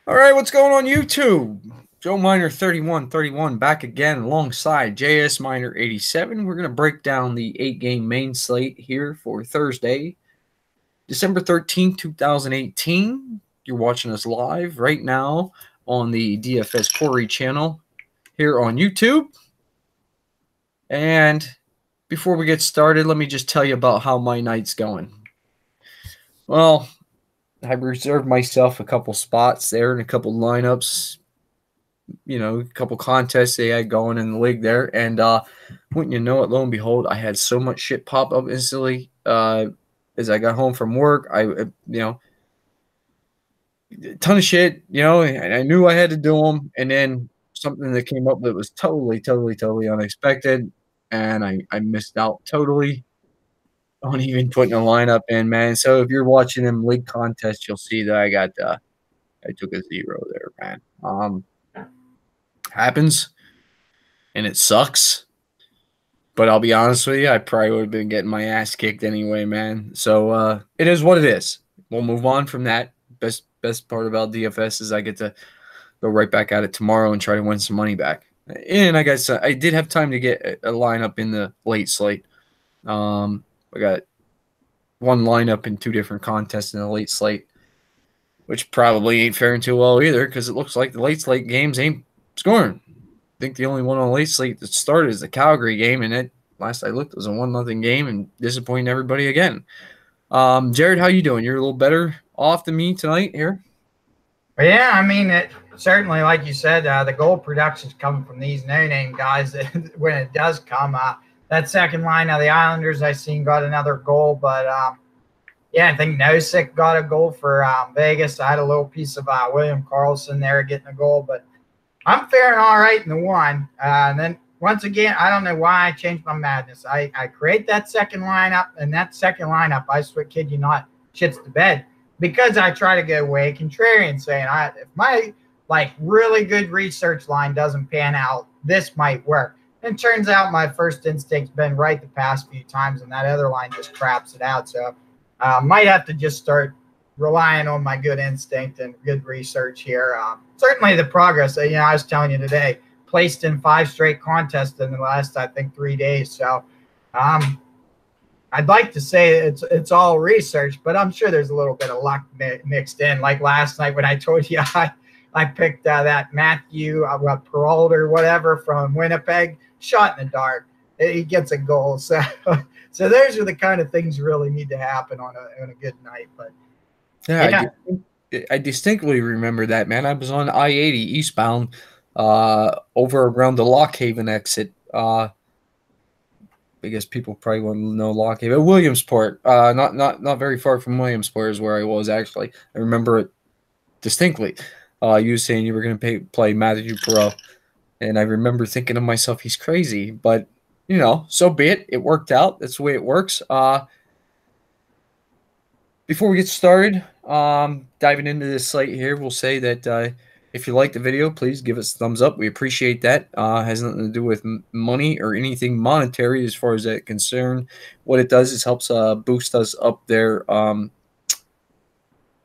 All right, what's going on YouTube? Joe Miner 3131 back again alongside JS Miner 87. We're going to break down the 8-game main slate here for Thursday, December 13th, 2018. You're watching us live right now on the DFS Quarry channel here on YouTube. And before we get started, let me just tell you about how my night's going. Well, I reserved myself a couple spots there and a couple lineups, a couple contests they had going in the league there. And wouldn't you know it, lo and behold, I had so much shit pop up instantly. As I got home from work, a ton of shit, and I knew I had to do them. And then something that came up that was totally unexpected. And I missed out totally on even putting a lineup in, man. So if you're watching them league contests, you'll see that I took a 0 there, man. Happens, and it sucks. But I'll be honest with you, I probably would have been getting my ass kicked anyway, man. So it is what it is. We'll move on from that. Best part about DFS is I get to go right back at it tomorrow and try to win some money back. And I guess I did have time to get a lineup in the late slate. I got one lineup in 2 different contests in the late slate, which probably ain't faring too well either because it looks like the late slate games ain't scoring. I think the only one on the late slate that started is the Calgary game, and it last I looked was a 1-0 game and disappointing everybody again. Jared, how you doing? You're a little better off than me tonight here. Yeah, I mean, it certainly, like you said, the goal production's coming from these no-name guys. When it does come, that second line of the Islanders I seen got another goal, but yeah, I think Nosek got a goal for Vegas. I had a little piece of William Karlsson there getting a goal, but I'm faring all right in the one. And then once again, I don't know why I changed my madness. I create that second lineup, and that second lineup, I swear, kid you not, shits the bed. Because I try to go away contrarian, saying if my really good research line doesn't pan out, this might work. And turns out my first instinct's been right the past few times, and that other line just craps it out. So might have to just start relying on my good instinct and good research here. Certainly the progress, I was telling you today, placed in 5 straight contests in the last, I think, 3 days. So I'd like to say it's all research, but I'm sure there's a little bit of luck mixed in. Like last night when I told you I picked that Matthew Peralta or whatever from Winnipeg, shot in the dark. He gets a goal. So those are the kind of things really need to happen on a good night. But yeah. I distinctly remember that, man. I was on I-80 eastbound over around the Lockhaven exit. I guess people probably want to know Lockhaven. Williamsport, not very far from Williamsport is where I was actually. I remember it distinctly. You saying you were going to play Matthew Perot, and I remember thinking to myself, he's crazy. But so be it. It worked out. That's the way it works. Before we get started, diving into this slate here, we'll say that if you like the video, please give us a thumbs up. We appreciate that. Has nothing to do with money or anything monetary as far as that concerned. What it does is helps boost us up there,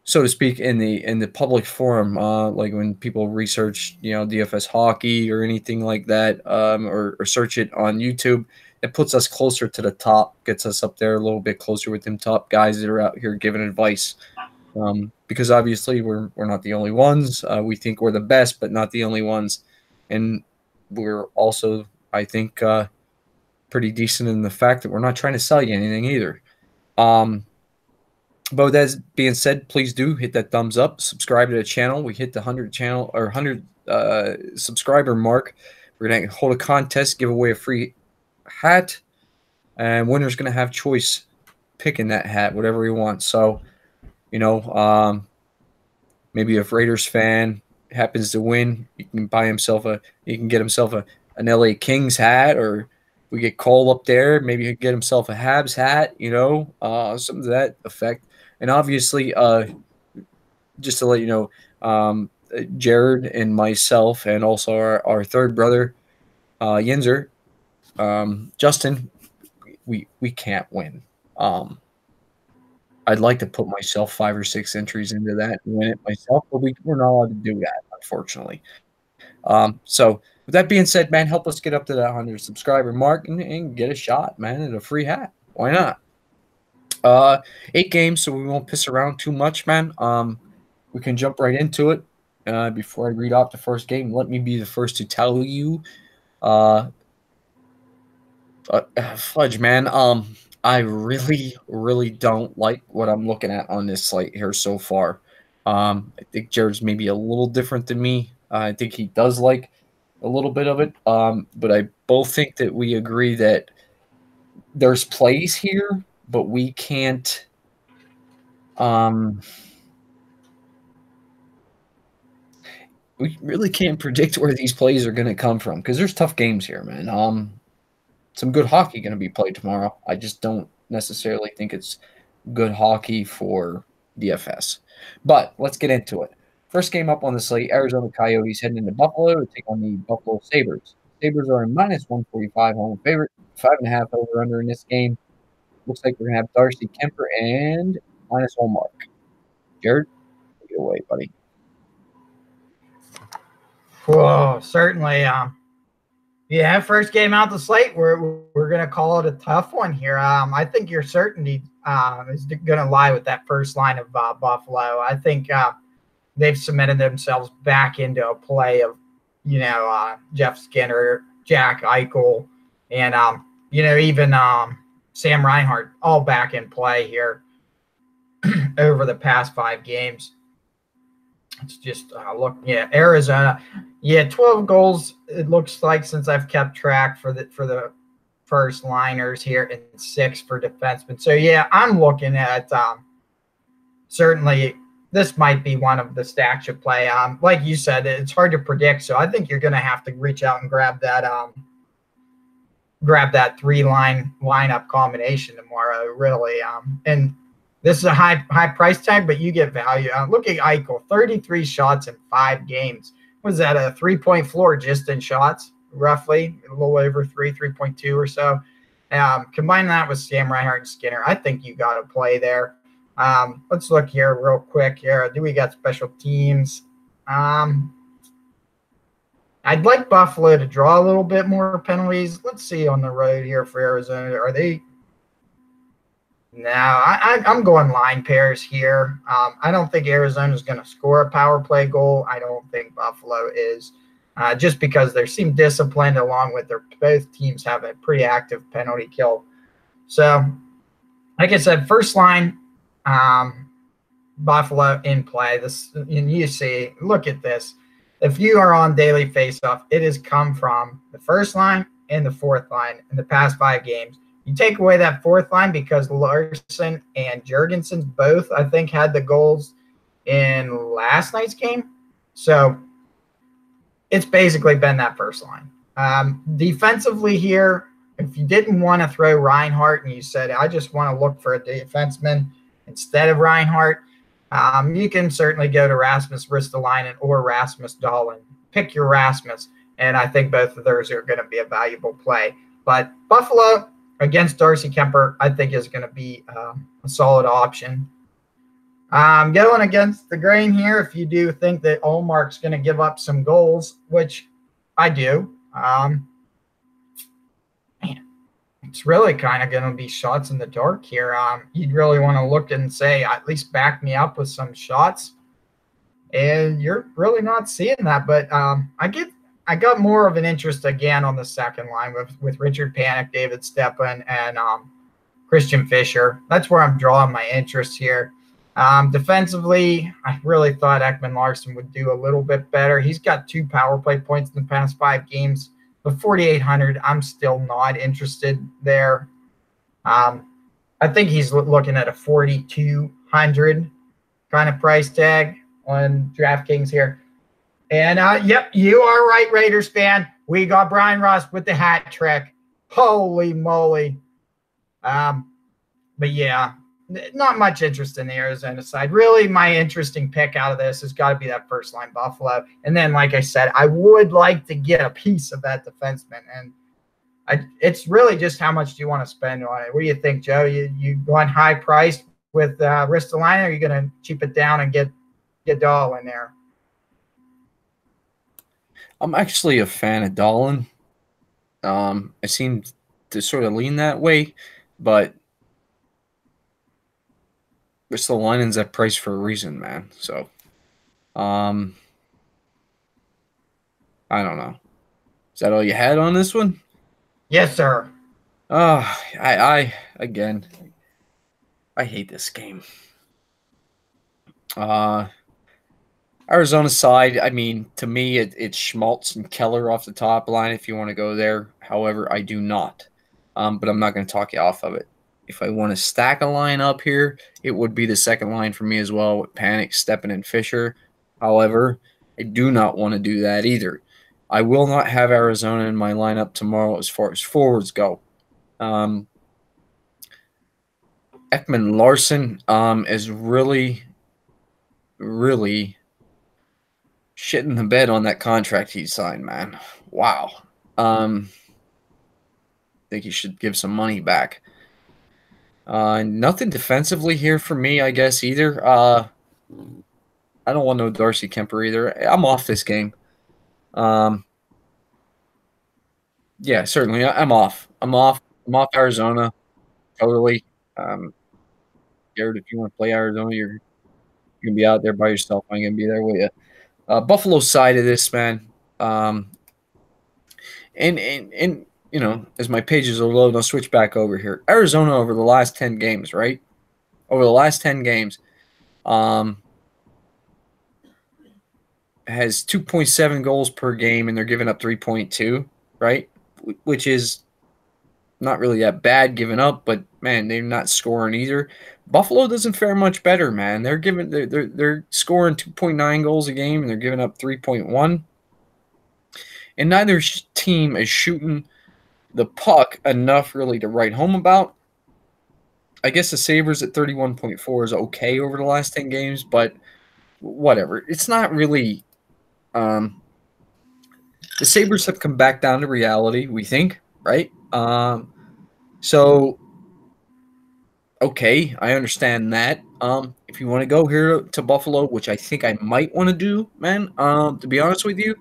so to speak, in the public forum. Like when people research, DFS hockey or anything like that, or search it on YouTube. It puts us closer to the top, gets us up there a little bit closer with them top guys that are out here giving advice. Because obviously we're not the only ones. We think we're the best, but not the only ones. And we're also, I think, pretty decent in the fact that we're not trying to sell you anything either. But with that being said, please do hit that thumbs up, subscribe to the channel. We hit the 100 subscriber mark. We're going to hold a contest, give away a free hat, and winner's going to have choice picking that hat, whatever he wants. So, maybe if Raiders fan happens to win, he can get himself an LA Kings hat, or we get Cole up there, maybe he can get himself a Habs hat, something to that effect. And obviously, just to let you know, Jared and myself, and also our third brother, Yinzer, Justin, we can't win. I'd like to put myself 5 or 6 entries into that and win it myself, but we're not allowed to do that, unfortunately. So with that being said, man, help us get up to that 100 subscriber mark and get a shot, man, at a free hat. Why not? 8 games, so we won't piss around too much, man. We can jump right into it. Before I read off the first game, let me be the first to tell you, Fudge, man. I really, really don't like what I'm looking at on this slate here so far. I think Jared's maybe a little different than me. I think he does like a little bit of it. But I both think that we agree that there's plays here, but we can't. We really can't predict where these plays are going to come from because there's tough games here, man. Some good hockey going to be played tomorrow. I just don't necessarily think it's good hockey for DFS. But let's get into it. First game up on the slate, Arizona Coyotes heading into Buffalo to take on the Buffalo Sabres. Sabres are a -145 home favorite, 5.5 over under in this game. Looks like we're going to have Darcy Kemper and minus one mark. Jared, take it away, buddy. Whoa, certainly. Yeah, first game out the slate, we're gonna call it a tough one here. I think your certainty is gonna lie with that first line of Buffalo. I think they've cemented themselves back into a play of, Jeff Skinner, Jack Eichel, and even Sam Reinhart, all back in play here over the past 5 games. It's just Arizona. Yeah, 12 goals, it looks like, since I've kept track for the first liners here, and 6 for defensemen. So, yeah, I'm looking at certainly this might be one of the stacks you play. Like you said, it's hard to predict, so I think you're going to have to reach out and grab that 3-line lineup combination tomorrow, really. And this is a high price tag, but you get value. Look at Eichel, 33 shots in 5 games. Was that a 3-point floor just in shots, roughly? A little over 3.2 or so. Combine that with Sam Reinhart and Skinner. I think you got to play there. Let's look here real quick here. Do we got special teams? I'd like Buffalo to draw a little bit more penalties. Let's see on the road here for Arizona. Are they? No, I'm going line pairs here. I don't think Arizona is going to score a power play goal. I don't think Buffalo is, just because they seem disciplined, along with both teams have a pretty active penalty kill. So, like I said, first line, Buffalo in play. And you see, look at this. If you are on daily faceoff, it has come from the first line and the fourth line in the past 5 games. You take away that fourth line because Larson and Jurgensen both, I think, had the goals in last night's game. So it's basically been that first line. Defensively here, if you didn't want to throw Reinhart and you said, I just want to look for a defenseman instead of Reinhart, you can certainly go to Rasmus Ristolainen or Rasmus Dahlin. Pick your Rasmus, and I think both of those are going to be a valuable play. But Buffalo against Darcy Kemper, I think, is going to be a solid option. Going against the grain here, if you do think that Olmark's going to give up some goals, which I do, man, it's really kind of going to be shots in the dark here. You'd really want to look and say, at least back me up with some shots. And you're really not seeing that. But I got more of an interest again on the second line with Richard Panik, David Stepan, and Christian Fischer. That's where I'm drawing my interest here. Defensively, I really thought Ekman Larsson would do a little bit better. He's got 2 power play points in the past 5 games. But 4,800, I'm still not interested there. I think he's looking at a 4,200 kind of price tag on DraftKings here. And, yep, you are right, Raiders fan. We got Brian Ross with the hat trick. Holy moly. But, yeah, not much interest in the Arizona side. Really, my interesting pick out of this has got to be that first-line Buffalo. And then, like I said, I would like to get a piece of that defenseman. And it's really just how much do you want to spend on it. What do you think, Joe? You going high-priced with Ristolainen? Or are you going to cheap it down and get Dahl in there? I'm actually a fan of Dahlin. I seem to sort of lean that way, but Ristolainen's that price for a reason, man. So, um, I don't know. Is that all you had on this one? Yes, sir. I again, I hate this game. Uh, Arizona side, I mean, to me, it's Schmaltz and Keller off the top line if you want to go there. However, I do not. But I'm not going to talk you off of it. If I want to stack a line up here, it would be the second line for me as well with Panic, Steppen, and Fisher. However, I do not want to do that either. I will not have Arizona in my lineup tomorrow as far as forwards go. Ekman Larson is really, really shitting the bed on that contract he signed, man. Wow. Think he should give some money back. Nothing defensively here for me, I guess, either. I don't want no Darcy Kemper either. I'm off this game. Yeah, certainly. I'm off. I'm off. I'm off Arizona. Totally. Jared, if you want to play Arizona, you're going to be out there by yourself. I'm going to be there with you. Buffalo side of this, man. And you know, as my pages are loaded, I'll switch back over here. Arizona over the last 10 games, right? Over the last 10 games, has 2.7 goals per game, and they're giving up 3.2, right? Which is not really that bad giving up, but man, they're not scoring either. Buffalo doesn't fare much better, man. They're scoring 2.9 goals a game, and they're giving up 3.1. And neither team is shooting the puck enough really to write home about. I guess the Sabres at 31.4 is okay over the last 10 games, but whatever. It's not really the Sabres have come back down to reality, we think, right? So okay, I understand that. If you want to go here to Buffalo, which I think I might want to do, man, to be honest with you,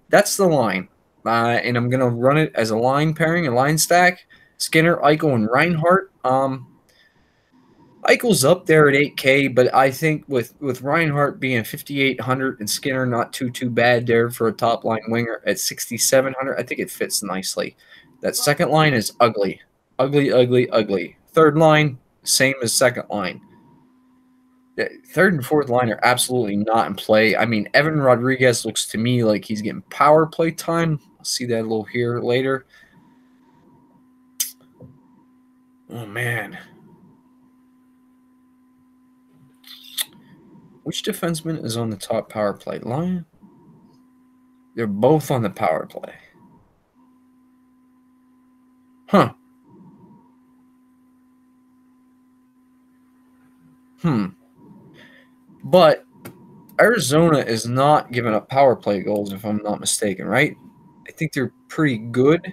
that's the line. And I'm going to run it as a line pairing, a line stack. Skinner, Eichel, and Reinhart. Eichel's up there at 8K, but I think with Reinhart being 5,800 and Skinner not too bad there for a top line winger at 6,700, I think it fits nicely. That second line is ugly. Ugly, ugly, ugly. Third line, same as second line. Third and fourth line are absolutely not in play. I mean, Evan Rodriguez looks to me like he's getting power play time. I'll see that a little here later. Oh, man. Which defenseman is on the top power play line? They're both on the power play. Huh. But Arizona is not giving up power play goals, if I'm not mistaken, right? I think they're pretty good.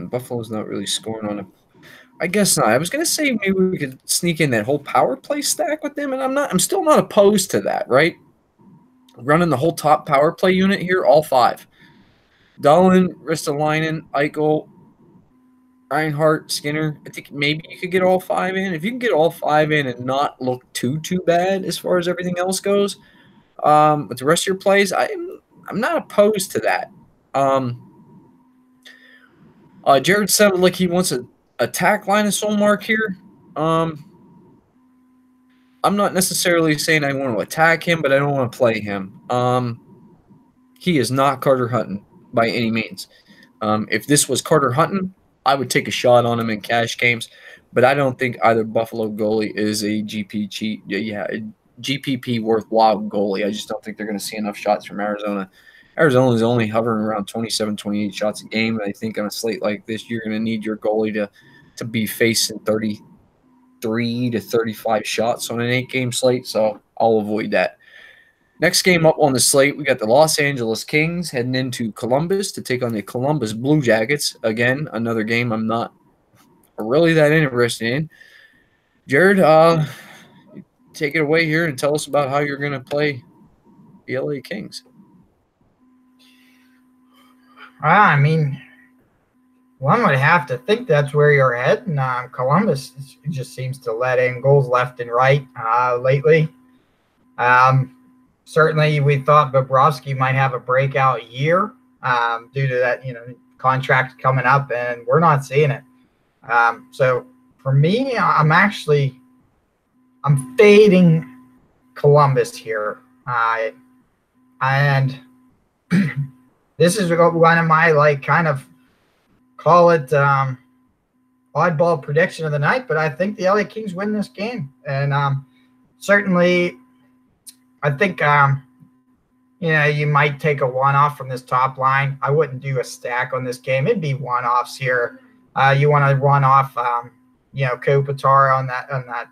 Buffalo's not really scoring on it. I guess not. I was gonna say maybe we could sneak in that whole power play stack with them, and I'm still not opposed to that, right? Running the whole top power play unit here, all five. Dahlin, Ristolainen, Eichel, Reinhart, Skinner. I think maybe you could get all five in. If you can get all five in and not look too bad as far as everything else goes, with the rest of your plays, I'm not opposed to that. Jared sounded like he wants a attack line of soul mark here. I'm not necessarily saying I want to attack him, but I don't want to play him. He is not Carter Hutton by any means. If this was Carter Hutton, I would take a shot on him in cash games, but I don't think either Buffalo goalie is a GPP worthwhile goalie. I just don't think they're going to see enough shots from Arizona. Arizona is only hovering around 27, 28 shots a game, and I think on a slate like this, you're going to need your goalie to be facing 33 to 35 shots on an 8-game slate, so I'll avoid that. Next game up on the slate, we got the Los Angeles Kings heading into Columbus to take on the Columbus Blue Jackets. Again, another game I'm not really that interested in. Jared, take it away here and tell us about how you're going to play the LA Kings. I mean, one would have to think that's where you're heading. Columbus just seems to let in goals left and right lately. Certainly, we thought Bobrovsky might have a breakout year due to that, contract coming up, and we're not seeing it. So for me, I'm fading Columbus here. And this is one of my kind of call it oddball prediction of the night, but I think the LA Kings win this game. And certainly I think you might take a one-off from this top line. I wouldn't do a stack on this game. It'd be one-offs here. You want to run off Kopitar on that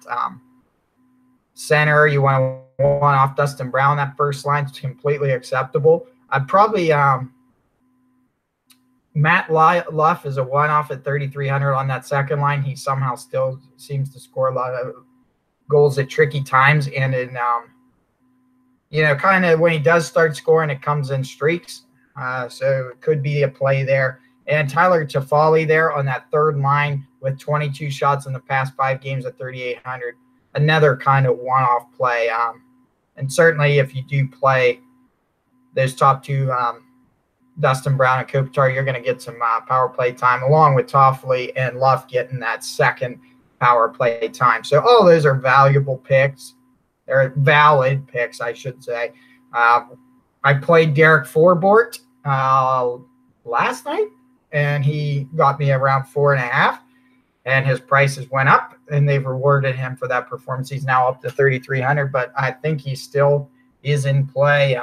center. You want to run off Dustin Brown. That first line is completely acceptable. I'd probably Matt Luff is a one-off at 3,300 on that second line. He somehow still seems to score a lot of goals at tricky times, and in kind of when he does start scoring, it comes in streaks. So it could be a play there. And Tyler Toffoli there on that third line with 22 shots in the past 5 games at 3,800. Another kind of one-off play. And certainly if you do play those top two, Dustin Brown and Kopitar, you're going to get some power play time, along with Toffoli and Luff getting that second power play time. So all those are valuable picks. They're valid picks, I should say. I played Derek Forbort last night, and he got me around 4.5, and his prices went up, and they've rewarded him for that performance. He's now up to 3,300, but I think he still is in play.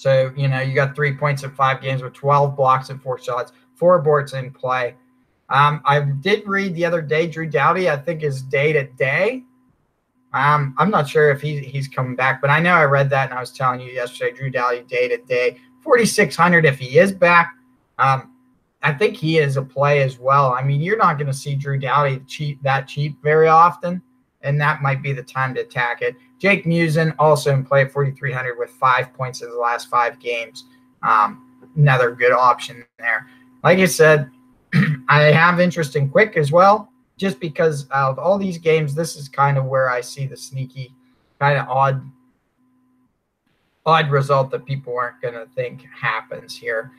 So, you got 3 points in 5 games with 12 blocks and 4 shots. Forbort's in play. I did read the other day, Drew Doughty, I think, is day-to-day. I'm not sure if he's coming back, but I know I read that, and I was telling you yesterday, Drew Doughty day-to-day. 4,600 if he is back. I think he is a play as well. I mean, you're not going to see Drew Doughty cheap very often, and that might be the time to attack it. Jake Musin also in play at 4,300 with 5 points in the last 5 games. Another good option there. Like I said, I have interest in Quick as well, just because of all these games. This is kind of where I see the sneaky, kind of odd result that people aren't going to think happens here.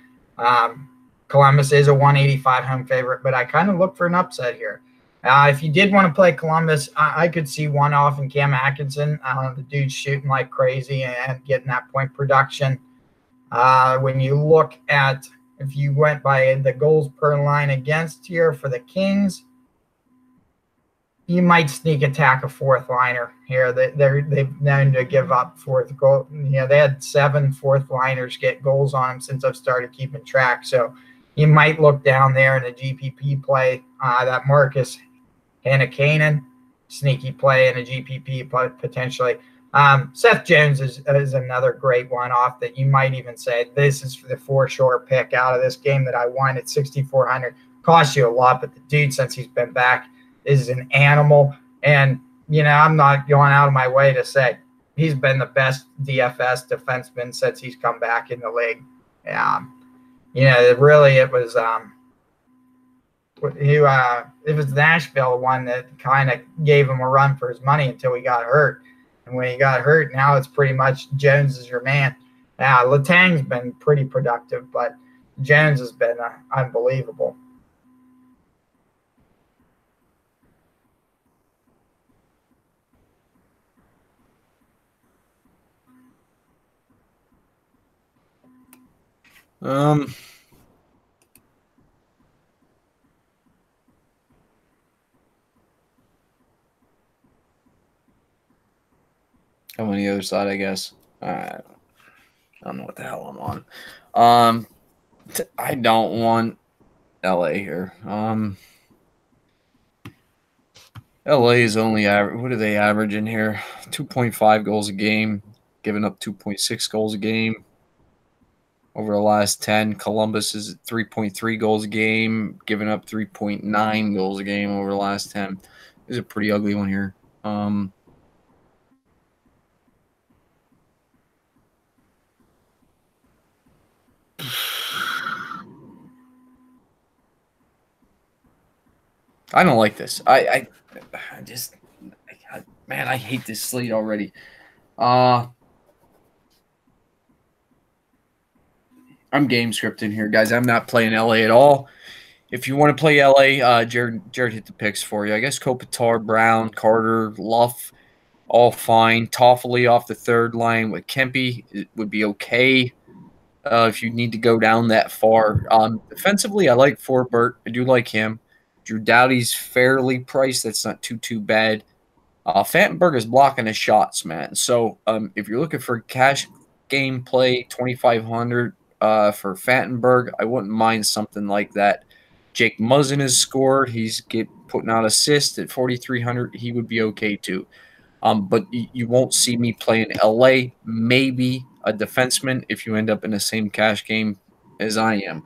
Columbus is a 185 home favorite, but I kind of look for an upset here. If you did want to play Columbus, I could see one off in Cam Atkinson. The dude's shooting like crazy and getting that point production. When you look at, if you went by the goals per line against here for the Kings, you might sneak attack a fourth liner here. They've known to give up fourth goal. They had 7 fourth liners get goals on them since I've started keeping track. So you might look down there in a GPP play, that Marcus Hannikainen, sneaky play in a GPP potentially. Seth Jones is another great one-off that you might even say, this is the for-sure pick out of this game that I won at 6,400. Cost you a lot, but the dude, since he's been back, is an animal. And, I'm not going out of my way to say he's been the best DFS defenseman since he's come back in the league. Really it was it was Nashville one that kind of gave him a run for his money until he got hurt. And when he got hurt, now it's pretty much Jones is your man. Letang's been pretty productive, but Jones has been unbelievable. I'm on the other side, I guess. I don't know what the hell I'm on. I don't want LA here. LA is only what do they average in here? 2.5 goals a game. giving up 2.6 goals a game over the last 10. Columbus is at 3.3 goals a game, giving up 3.9 goals a game over the last 10. This is a pretty ugly one here. I don't like this. I just, man, I hate this slate already. I'm game scripting here, guys. I'm not playing LA at all. If you want to play LA, Jared hit the picks for you. I guess Kopitar, Brown, Carter, Luff, all fine. Toffoli off the third line with Kempe, it would be okay if you need to go down that far. Defensively, I like Forbert. I do like him. Drew Doughty's fairly priced. That's not too bad. Fantenberg is blocking his shots, man. So if you're looking for cash game play, 2,500 for Fantenberg, I wouldn't mind something like that. Jake Muzzin has scored. He's putting out assists at 4,300. He would be okay too. But you won't see me playing LA. Maybe a defenseman if you end up in the same cash game as I am.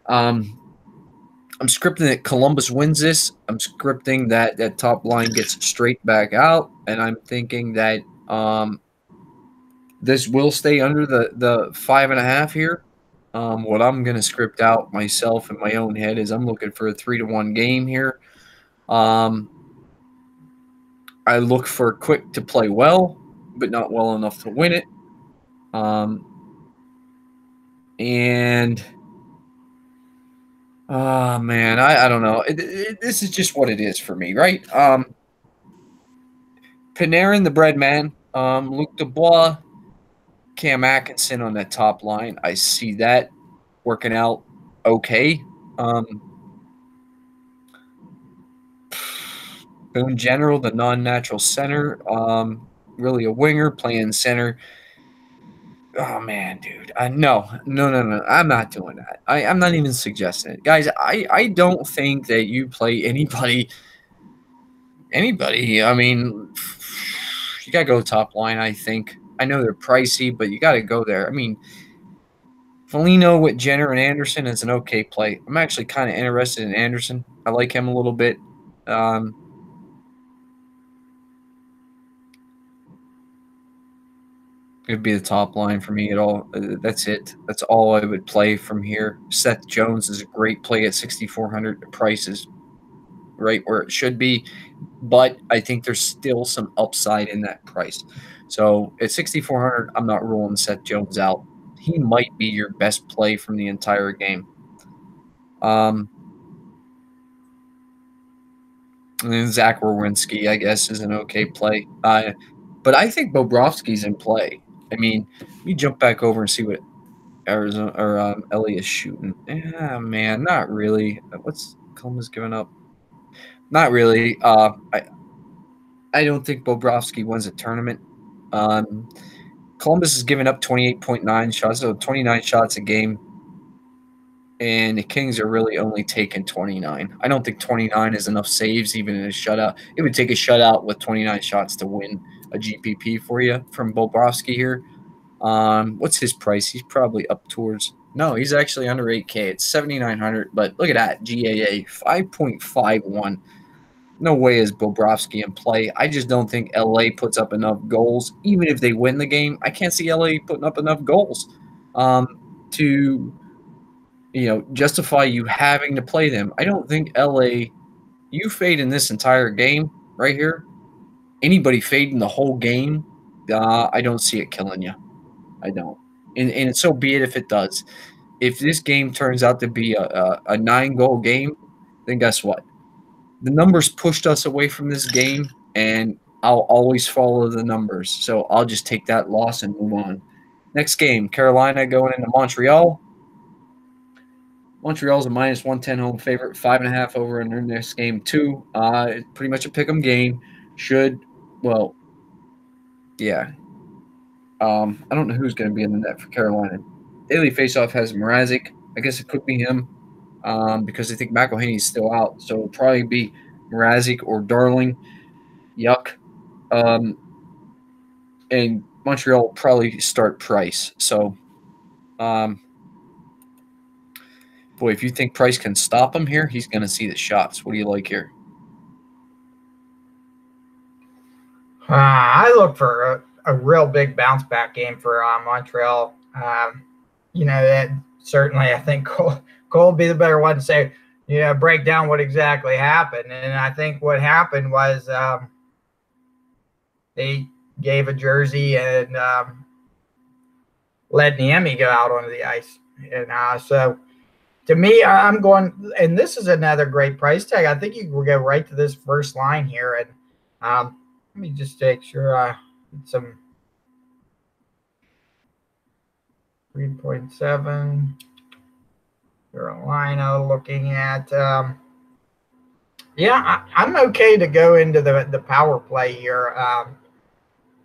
I'm scripting that Columbus wins this. I'm scripting that top line gets straight back out, and I'm thinking that this will stay under the 5.5 here. What I'm going to script out myself in my own head is I'm looking for a 3-1 game here. I look for Quick to play well, but not well enough to win it. And man, I don't know. This is just what it is for me, right? Panarin, the bread man. Luc Dubois, Cam Atkinson on that top line. I see that working out okay. Boone General, the non-natural center. Really a winger playing center. Oh, man, dude. No. I'm not doing that. I'm not even suggesting it. Guys, I don't think that you play anybody. I mean, you got to go top line, I think. I know they're pricey, but you got to go there. I mean, Foligno with Jenner and Anderson is an okay play. I'm actually kind of interested in Anderson. I like him a little bit. It would be the top line for me at all. That's it. That's all I would play from here. Seth Jones is a great play at 6,400. The price is right where it should be, but I think there's still some upside in that price. So at 6,400, I'm not ruling Seth Jones out. He might be your best play from the entire game. And then Zach Werenski, I guess, is an okay play. But I think Bobrovsky's in play. I mean, let me jump back over and see what Arizona or LA is shooting. Yeah, man, not really. What's Columbus giving up? Not really. I don't think Bobrovsky wins a tournament. Columbus is giving up 28.9 shots, so 29 shots a game. And the Kings are really only taking 29. I don't think 29 is enough saves, even in a shutout. It would take a shutout with 29 shots to win a GPP for you from Bobrovsky here. What's his price? He's probably up towards – no, he's actually under 8K. It's 7,900, but look at that, GAA, 5.51. No way is Bobrovsky in play. I just don't think LA puts up enough goals. Even if they win the game, I can't see LA putting up enough goals to – justify you having to play them. I don't think LA, you fade in this entire game right here. Anybody fading the whole game, I don't see it killing you. I don't. And so be it if it does. If this game turns out to be a 9-goal game, then guess what? The numbers pushed us away from this game, and I'll always follow the numbers. So I'll just take that loss and move on. Next game, Carolina going into Montreal. Montreal's a minus 110 home favorite, 5.5 over in their next game, too. It's pretty much a pick 'em game. Yeah. I don't know who's going to be in the net for Carolina. Daily faceoff has Mrazek. I guess it could be him because I think McElhaney's still out. So it'll probably be Mrazek or Darling. Yuck. And Montreal will probably start Price. So, boy, if you think Price can stop him here, he's going to see the shots. What do you like here? I look for a real big bounce back game for Montreal. That certainly I think Cole will be the better one to say, break down what exactly happened. And I think what happened was they gave a jersey and let Niemi go out onto the ice. And so to me, I'm going, and this is another great price tag. I think you will go right to this first line here. And let me just make sure I get some 3.7 Carolina looking at. I'm okay to go into the power play here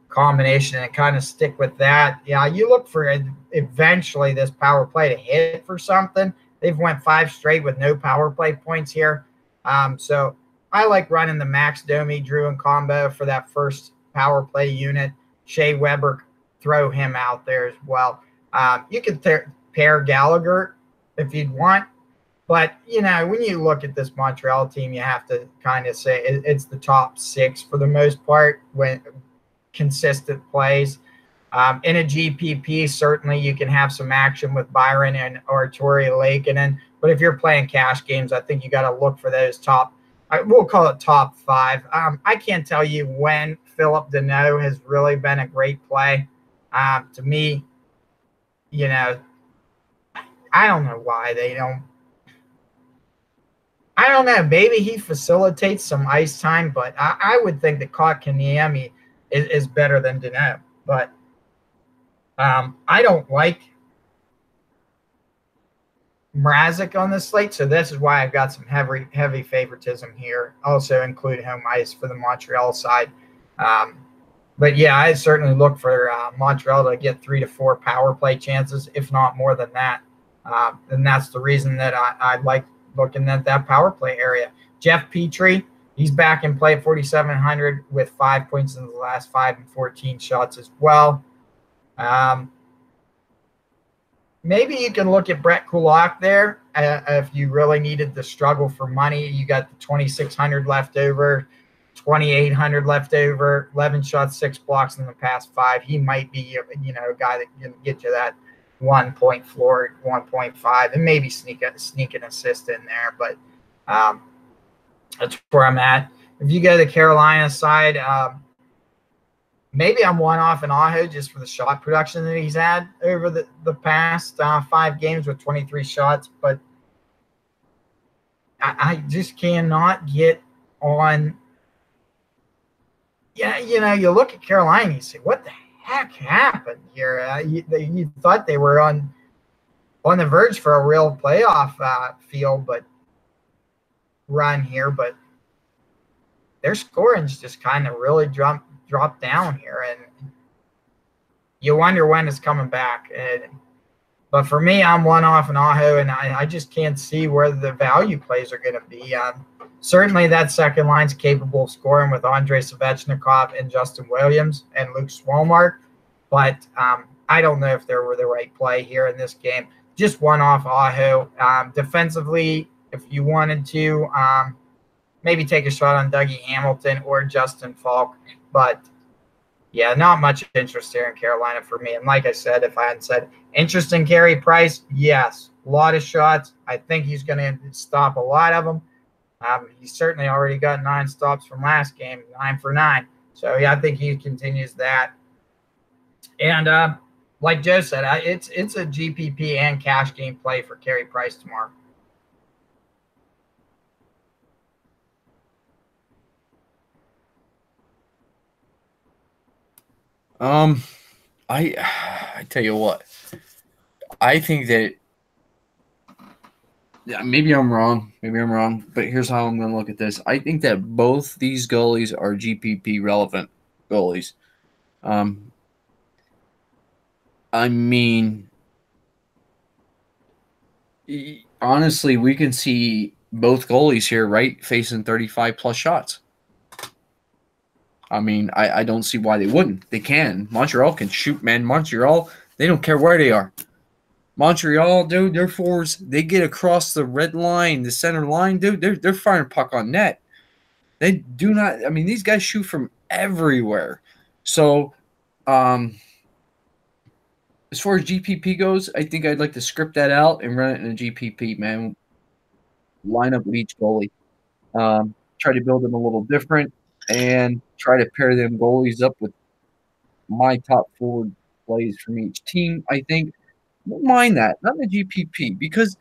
combination and kind of stick with that. Yeah, you look for eventually this power play to hit for something. They've went 5 straight with no power play points here. So I like running the Max Domi Druin combo for that first power play unit. Shea Weber, throw him out there as well. You could pair Gallagher if you'd want. But, when you look at this Montreal team, you have to kind of say it's the top 6 for the most part when consistent plays. In a GPP, certainly you can have some action with Byron and Arturi Lakeinen. But if you're playing cash games, I think you got to look for those we'll call it top 5. I can't tell you when Philip Deneau has really been a great play. To me, I don't know why they don't. I don't know. Maybe he facilitates some ice time, but I would think that Kotkaniemi is better than Deneau. But I don't like Mrazek on this slate, so this is why I've got some heavy favoritism here. Also include home ice for the Montreal side. But yeah, I certainly look for Montreal to get 3 to 4 power play chances, if not more than that. And that's the reason that I like looking at that power play area. Jeff Petrie, he's back in play at 4,700 with 5 points in the last 5 and 14 shots as well. Maybe you can look at Brett Kulak there if you really needed to struggle for money. You got the 2,600 left over, 2,800 left over, 11 shots, 6 blocks in the past 5. He might be a guy that can get you that 1 point floor, 1.5, and maybe sneak an assist in there. But that's where I'm at. If you go to the Carolina side, maybe I'm one off in Aho just for the shot production that he's had over the past 5 games with 23 shots. But I just cannot get on. Yeah, you look at Carolina and you say, what the heck happened here? You thought they were on the verge for a real playoff field, but run here, but their scoring's just kind of really dropped down here, and you wonder when it's coming back. But for me, I'm one off in Aho, and I just can't see where the value plays are going to be. Certainly that second line's capable of scoring with Andrei Svechnikov and Justin Williams and Luke Swolmark, but I don't know if they were the right play here in this game. Just one off Aho. Defensively, if you wanted to, maybe take a shot on Dougie Hamilton or Justin Falk, but yeah, not much interest here in Carolina for me. And like I said, if I hadn't said interest in Carey Price, yes, a lot of shots. I think he's going to stop a lot of them. He's certainly already got 9 stops from last game, 9 for 9. So yeah, I think he continues that. And like Joe said, it's a GPP and cash game play for Carey Price tomorrow. I tell you what, I think that maybe I'm wrong, but here's how I'm going to look at this. I think that both these goalies are GPP relevant goalies. I mean, honestly, we can see both goalies here, right, facing 35 plus shots. I mean, I don't see why they wouldn't. They can. Montreal can shoot, man. Montreal, they don't care where they are. Montreal, dude, their forwards, they get across the red line, the center line, dude, they're firing puck on net. They do not, I mean, these guys shoot from everywhere. So, as far as GPP goes, I think I'd like to script that out and run it in a GPP, man. Line up with each goalie. Try to build them a little different and try to pair them goalies up with my top forward plays from each team. I think I don't mind that, not the GPP, because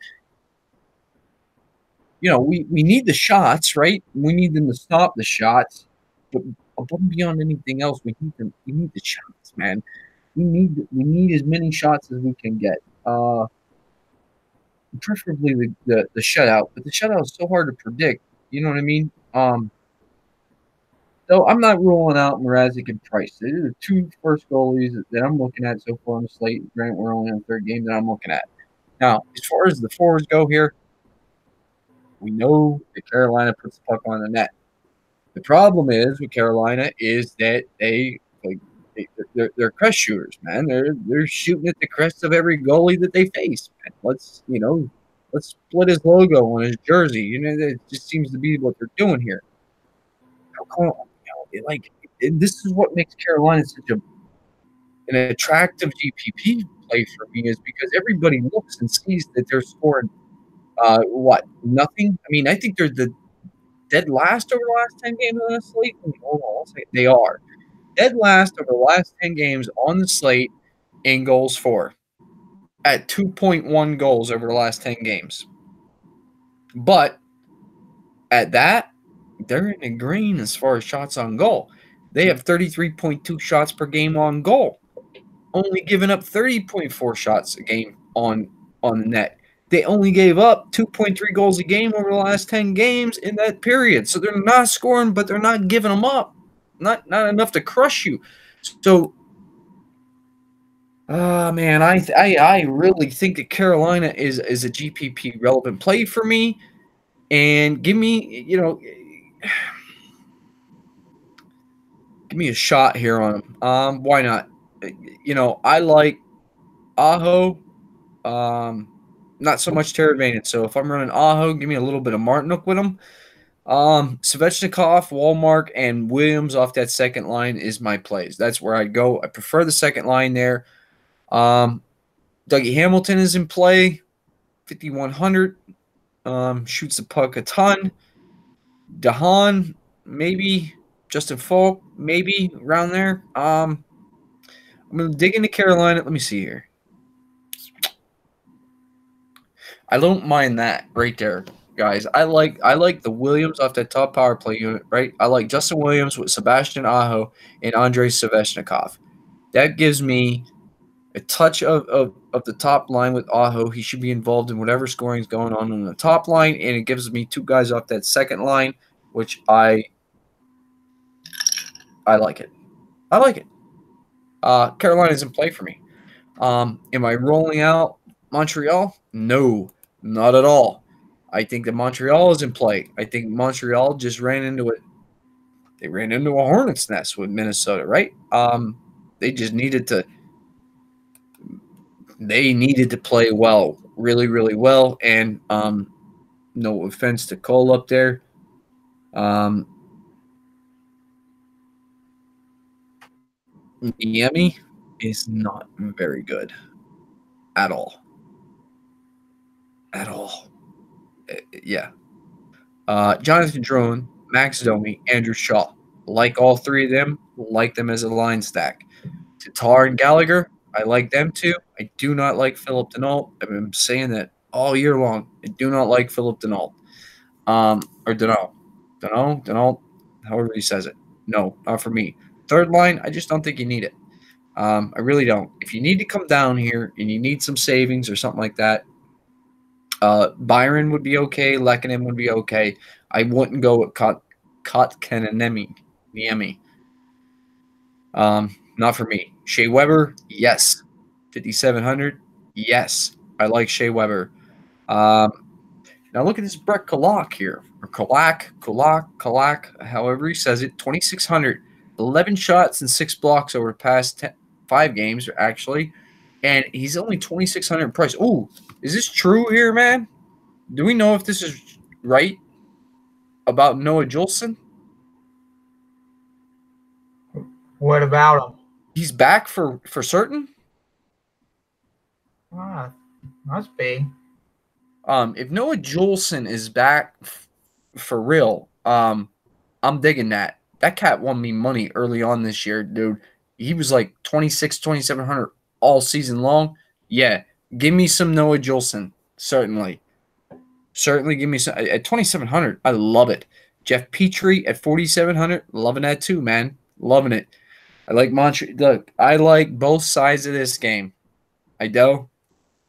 we need the shots, right? We need them to stop the shots, but above and beyond anything else, we need them. We need the shots, man. We need as many shots as we can get. Preferably the shutout, but the shutout is so hard to predict. You know what I mean? So I'm not ruling out Mrazek and Price. These are the two first goalies that I'm looking at so far on the slate. Granted, we're only on the third game that I'm looking at. Now, as far as the forwards go here, we know that Carolina puts the puck on the net. The problem is with Carolina is that they're crest shooters, man. They're shooting at the crest of every goalie that they face. Man. Let's split his logo on his jersey. That just seems to be what they're doing here. This is what makes Carolina such an attractive GPP play for me, is because everybody looks and sees that they're scoring nothing. I mean, I think they're the dead last over the last 10 games on the slate. Hold on, I'll say they are dead last over the last 10 games on the slate in goals for, at 2.1 goals over the last 10 games. But at that, they're in the green as far as shots on goal. They have 33.2 shots per game on goal, only giving up 30.4 shots a game on the net. They only gave up 2.3 goals a game over the last 10 games in that period. So they're not scoring, but they're not giving them up. Not enough to crush you. So, man, I really think that Carolina is a GPP relevant play for me. And give me a shot here on them. Why not? I like Aho. Not so much Terra Advantage. So if I'm running Aho, give me a little bit of Martinuk with him. Svechnikov, Walmark, and Williams off that second line is my plays. That's where I'd go. I prefer the second line there. Dougie Hamilton is in play, 5,100. Shoots the puck a ton. Dahan, maybe. Justin Falk, maybe around there. I'm going to dig into Carolina. Let me see here. I don't mind that right there, guys. I like the Williams off that top power play unit, right? I like Justin Williams with Sebastian Aho and Andrei Svechnikov. That gives me a touch of the top line with Aho. He should be involved in whatever scoring is going on the top line, and it gives me two guys off that second line, which I like it. I like it. Carolina's in play for me. Am I rolling out Montreal? No, not at all. I think that Montreal is in play. I think Montreal just ran into it. They ran into a hornet's nest with Minnesota, right? They just needed to. They needed to play well, really, really well. And no offense to Cole up there. Miami is not very good at all. At all. Yeah. Jonathan Drone, Max Domi, Andrew Shaw. Like all three of them. Like them as a line stack. Tatar and Gallagher, I like them too. I do not like Philip Denault. I've been saying that all year long. I do not like Philip Denault. Or Denault, however he says it. No, not for me. Third line, I just don't think you need it. I really don't. If you need to come down here and you need some savings or something like that, Byron would be okay. Lekanen would be okay. I wouldn't go with Kotkaniemi. Not for me. Shea Weber, yes. 5,700, yes. I like Shea Weber. Now look at this Brett Kulak here, or Kulak, however he says it, 2,600. 11 shots and 6 blocks over the past 5 games, actually. And he's only 2,600 price. Oh, is this true here, man? Do we know if this is right about Noah Juleson? What about him? He's back for certain? Ah, must be. If Noah Juleson is back for real, I'm digging that. That cat won me money early on this year, dude. He was like 2,700 all season long. Yeah, give me some Noah Juleson, certainly. Certainly give me some at 2,700. I love it. Jeff Petrie at 4,700, loving that too, man. Loving it. I like Montreal. Look, I like both sides of this game. I do.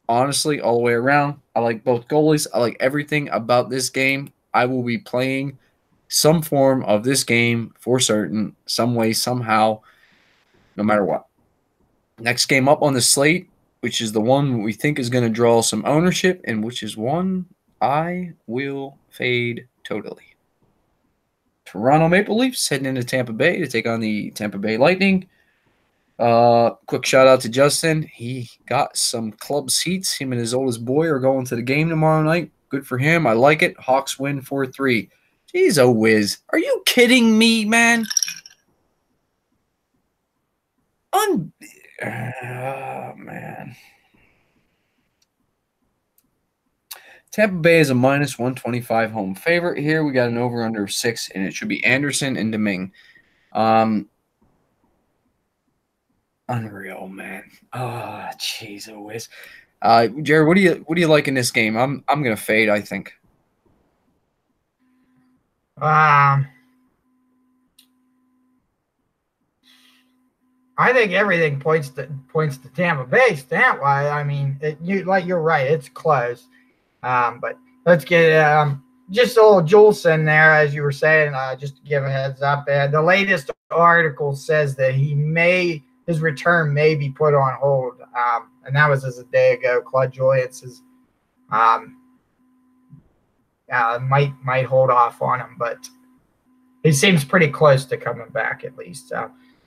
Honestly, all the way around. I like both goalies. I like everything about this game. I will be playing some form of this game for certain, some way, somehow, no matter what. Next game up on the slate, which is the one we think is going to draw some ownership, and which is one I will fade totally. Toronto Maple Leafs heading into Tampa Bay to take on the Tampa Bay Lightning. Quick shout out to Justin. He got some club seats. Him and his oldest boy are going to the game tomorrow night. Good for him. I like it. Hawks win 4-3. Jeez, oh whiz. Are you kidding me, man? Oh, man. Tampa Bay is a minus 125 home favorite here. We got an over-under of 6, and it should be Anderson and Domingue. Unreal, man. Oh, jeez, oh whiz. Jared, what do you like in this game? I'm gonna fade, I think. I think everything points to Tampa Bay stat wise. I mean, you're right, it's close. But let's get just a little Juleson there, as you were saying. Just to give a heads up, the latest article says that his return may be put on hold, and that was just a day ago. Claude Julien says might hold off on him, but he seems pretty close to coming back at least.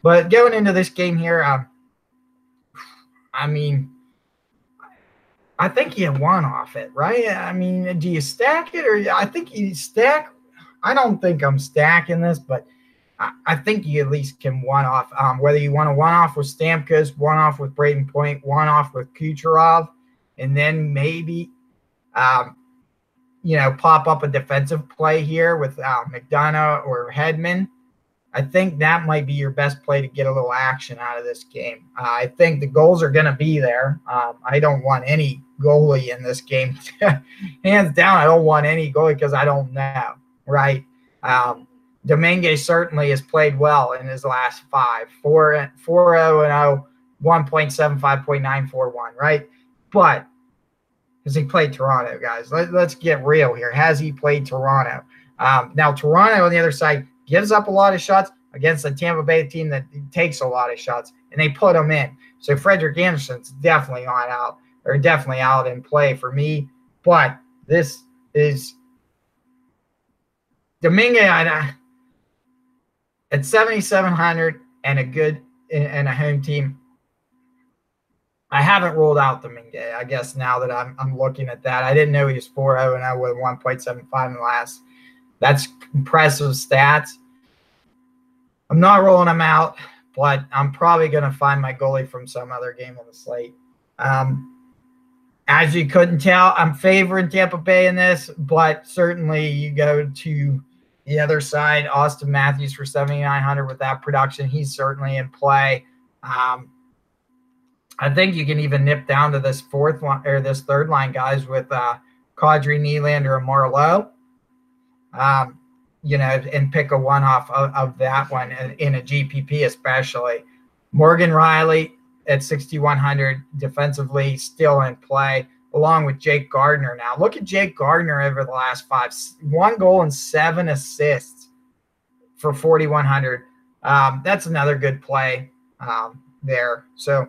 But going into this game here, I mean, I think you won off it, right? I mean, do you stack it, or I think you stack? I don't think I'm stacking this, but I think you at least can one off. Whether you want to one off with Stamkos, one off with Braden Point, one off with Kucherov, and then maybe, pop up a defensive play here with McDonough or Hedman. I think that might be your best play to get a little action out of this game. I think the goals are going to be there. I don't want any goalie in this game. Hands down, I don't want any goalie because I don't know, right? Domingue certainly has played well in his last 5. 4-0-0, 1.75.941, right? But has he played Toronto, guys? Let's get real here. Has he played Toronto? Now, Toronto on the other side gives up a lot of shots against a Tampa Bay team that takes a lot of shots, and they put them in. So Frederik Andersen's definitely out in play for me. But this is Domingue at 7,700 and a home team. I haven't ruled out Domingue. I guess now that I'm looking at that, I didn't know he was 4-0-0 with 1.75 in the last. That's impressive stats. I'm not rolling him out, but I'm probably going to find my goalie from some other game on the slate. As you couldn't tell, I'm favoring Tampa Bay in this, but certainly you go to the other side, Austin Matthews for 7,900 with that production. He's certainly in play. I think you can even nip down to this fourth line or this third line guys with Kadri, Nylander, and Marleau. And pick a one off of that one in a GPP especially. Morgan Rielly at 6,100 defensively still in play, along with Jake Gardiner now. Look at Jake Gardiner over the last 5. 1 goal and 7 assists for 4,100. That's another good play there. So,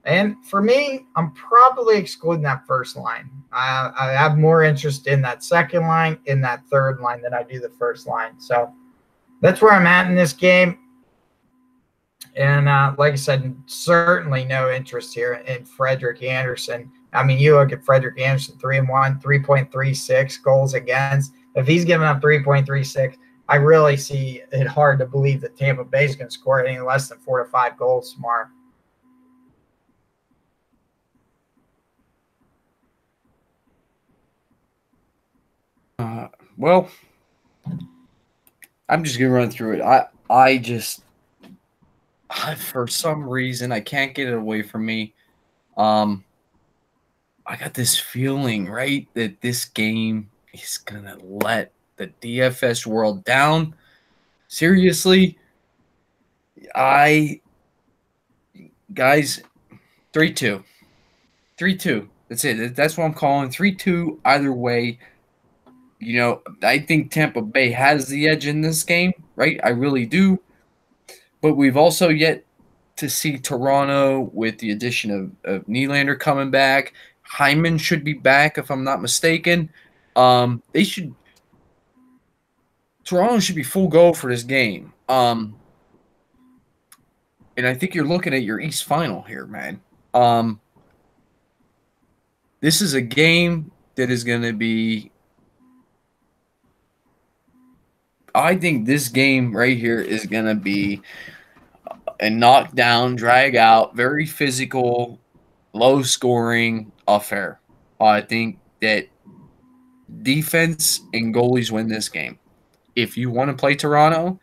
and for me, I'm probably excluding that first line. I have more interest in that second line, in that third line than I do the first line. So that's where I'm at in this game. And like I said, certainly no interest here in Frederick Anderson. I mean, you look at Frederick Anderson, 3-1, 3.36 goals against. If he's giving up 3.36, I really see it hard to believe that Tampa Bay is going to score any less than 4 to 5 goals tomorrow. Well, I'm just gonna run through it. I just for some reason I can't get it away from me. I got this feeling, right, that this game is gonna let the DFS world down. Seriously, I guys, 3-2. 3-2. That's it. That's what I'm calling 3-2 either way. You know, I think Tampa Bay has the edge in this game, right? I really do. But we've also yet to see Toronto with the addition of Nylander coming back. Hyman should be back, if I'm not mistaken. They should Toronto should be full go for this game. And I think you're looking at your East Final here, man. This is a game that is going to be. I think this game right here is going to be a knockdown, drag out, very physical, low scoring affair. I think that defense and goalies win this game. If you want to play Toronto,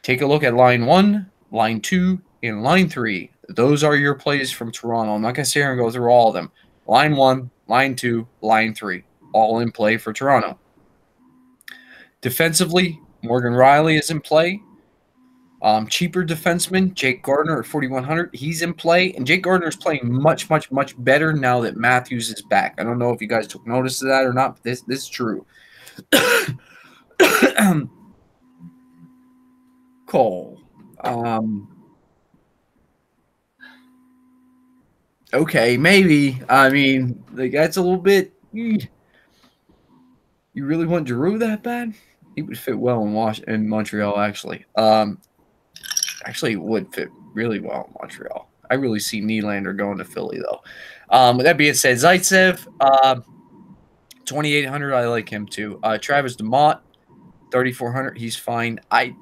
take a look at line 1, line 2, and line 3. Those are your plays from Toronto. I'm not going to sit here and go through all of them. Line 1, line 2, line 3, all in play for Toronto. Defensively, Morgan Riley is in play. Cheaper defenseman, Jake Gardiner at 4,100. He's in play, and Jake Gardiner is playing much, much, much better now that Matthews is back. I don't know if you guys took notice of that or not, but this is true. Cole. Okay, maybe. I mean, like that's a little bit. You really want Giroux that bad? He would fit well in Montreal, actually. Actually, it would fit really well in Montreal. I really see Nylander going to Philly, though. With that being said, Zaitsev, 2,800, I like him too. Travis DeMott, 3,400, he's fine. I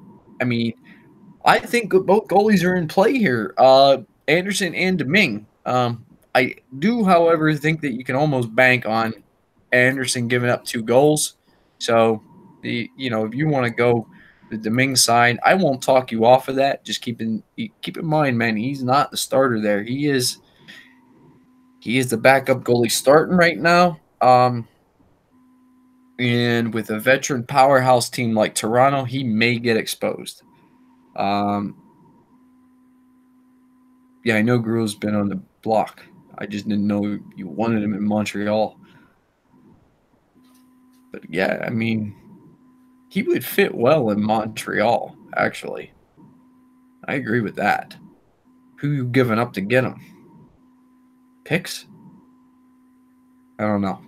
mean, I think both goalies are in play here, Anderson and Domingue. I do, however, think that you can almost bank on Anderson giving up 2 goals. So, if you want to go the Domingue side, I won't talk you off of that. Just keep in mind, man, he's not the starter there. He is the backup goalie starting right now. And with a veteran powerhouse team like Toronto, he may get exposed. Yeah, I know Grill's been on the block. I just didn't know you wanted him in Montreal. But yeah, I mean, he would fit well in Montreal, actually. I agree with that. Who you giving up to get him? Picks? I don't know.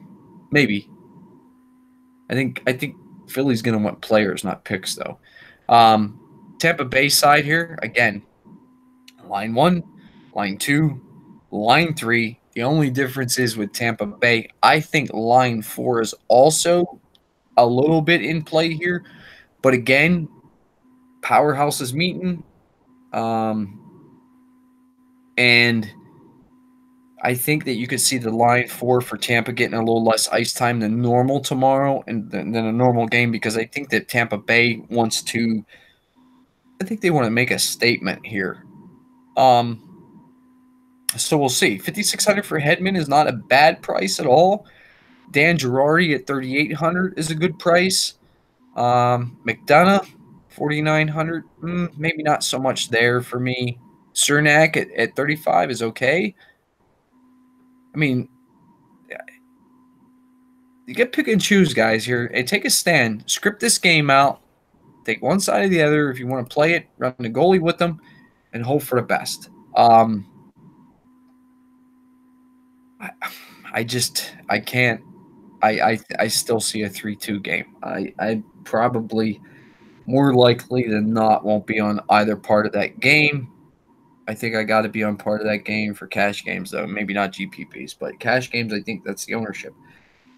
Maybe. I think Philly's going to want players, not picks, though. Tampa Bay side here, again, line 1, line 2, line 3. The only difference is with Tampa Bay, I think line 4 is also a little bit in play here. But again, powerhouse is meeting. And I think that you could see the line 4 for Tampa getting a little less ice time than normal tomorrow and than a normal game, because I think that Tampa Bay wants to – I think they want to make a statement here. So we'll see. 5,600 for Hedman is not a bad price at all. Dan Girardi at 3,800 is a good price. McDonough, 4,900, maybe not so much there for me. Cernak at 35 is okay. I mean, you get pick and choose, guys, here. And take a stand. Script this game out. Take one side or the other. If you want to play it, run the goalie with them, and hope for the best. I can't. I still see a 3-2 game. I probably more likely than not won't be on either part of that game. I think I got to be on part of that game for cash games, though. Maybe not GPPs, but cash games, I think that's the ownership.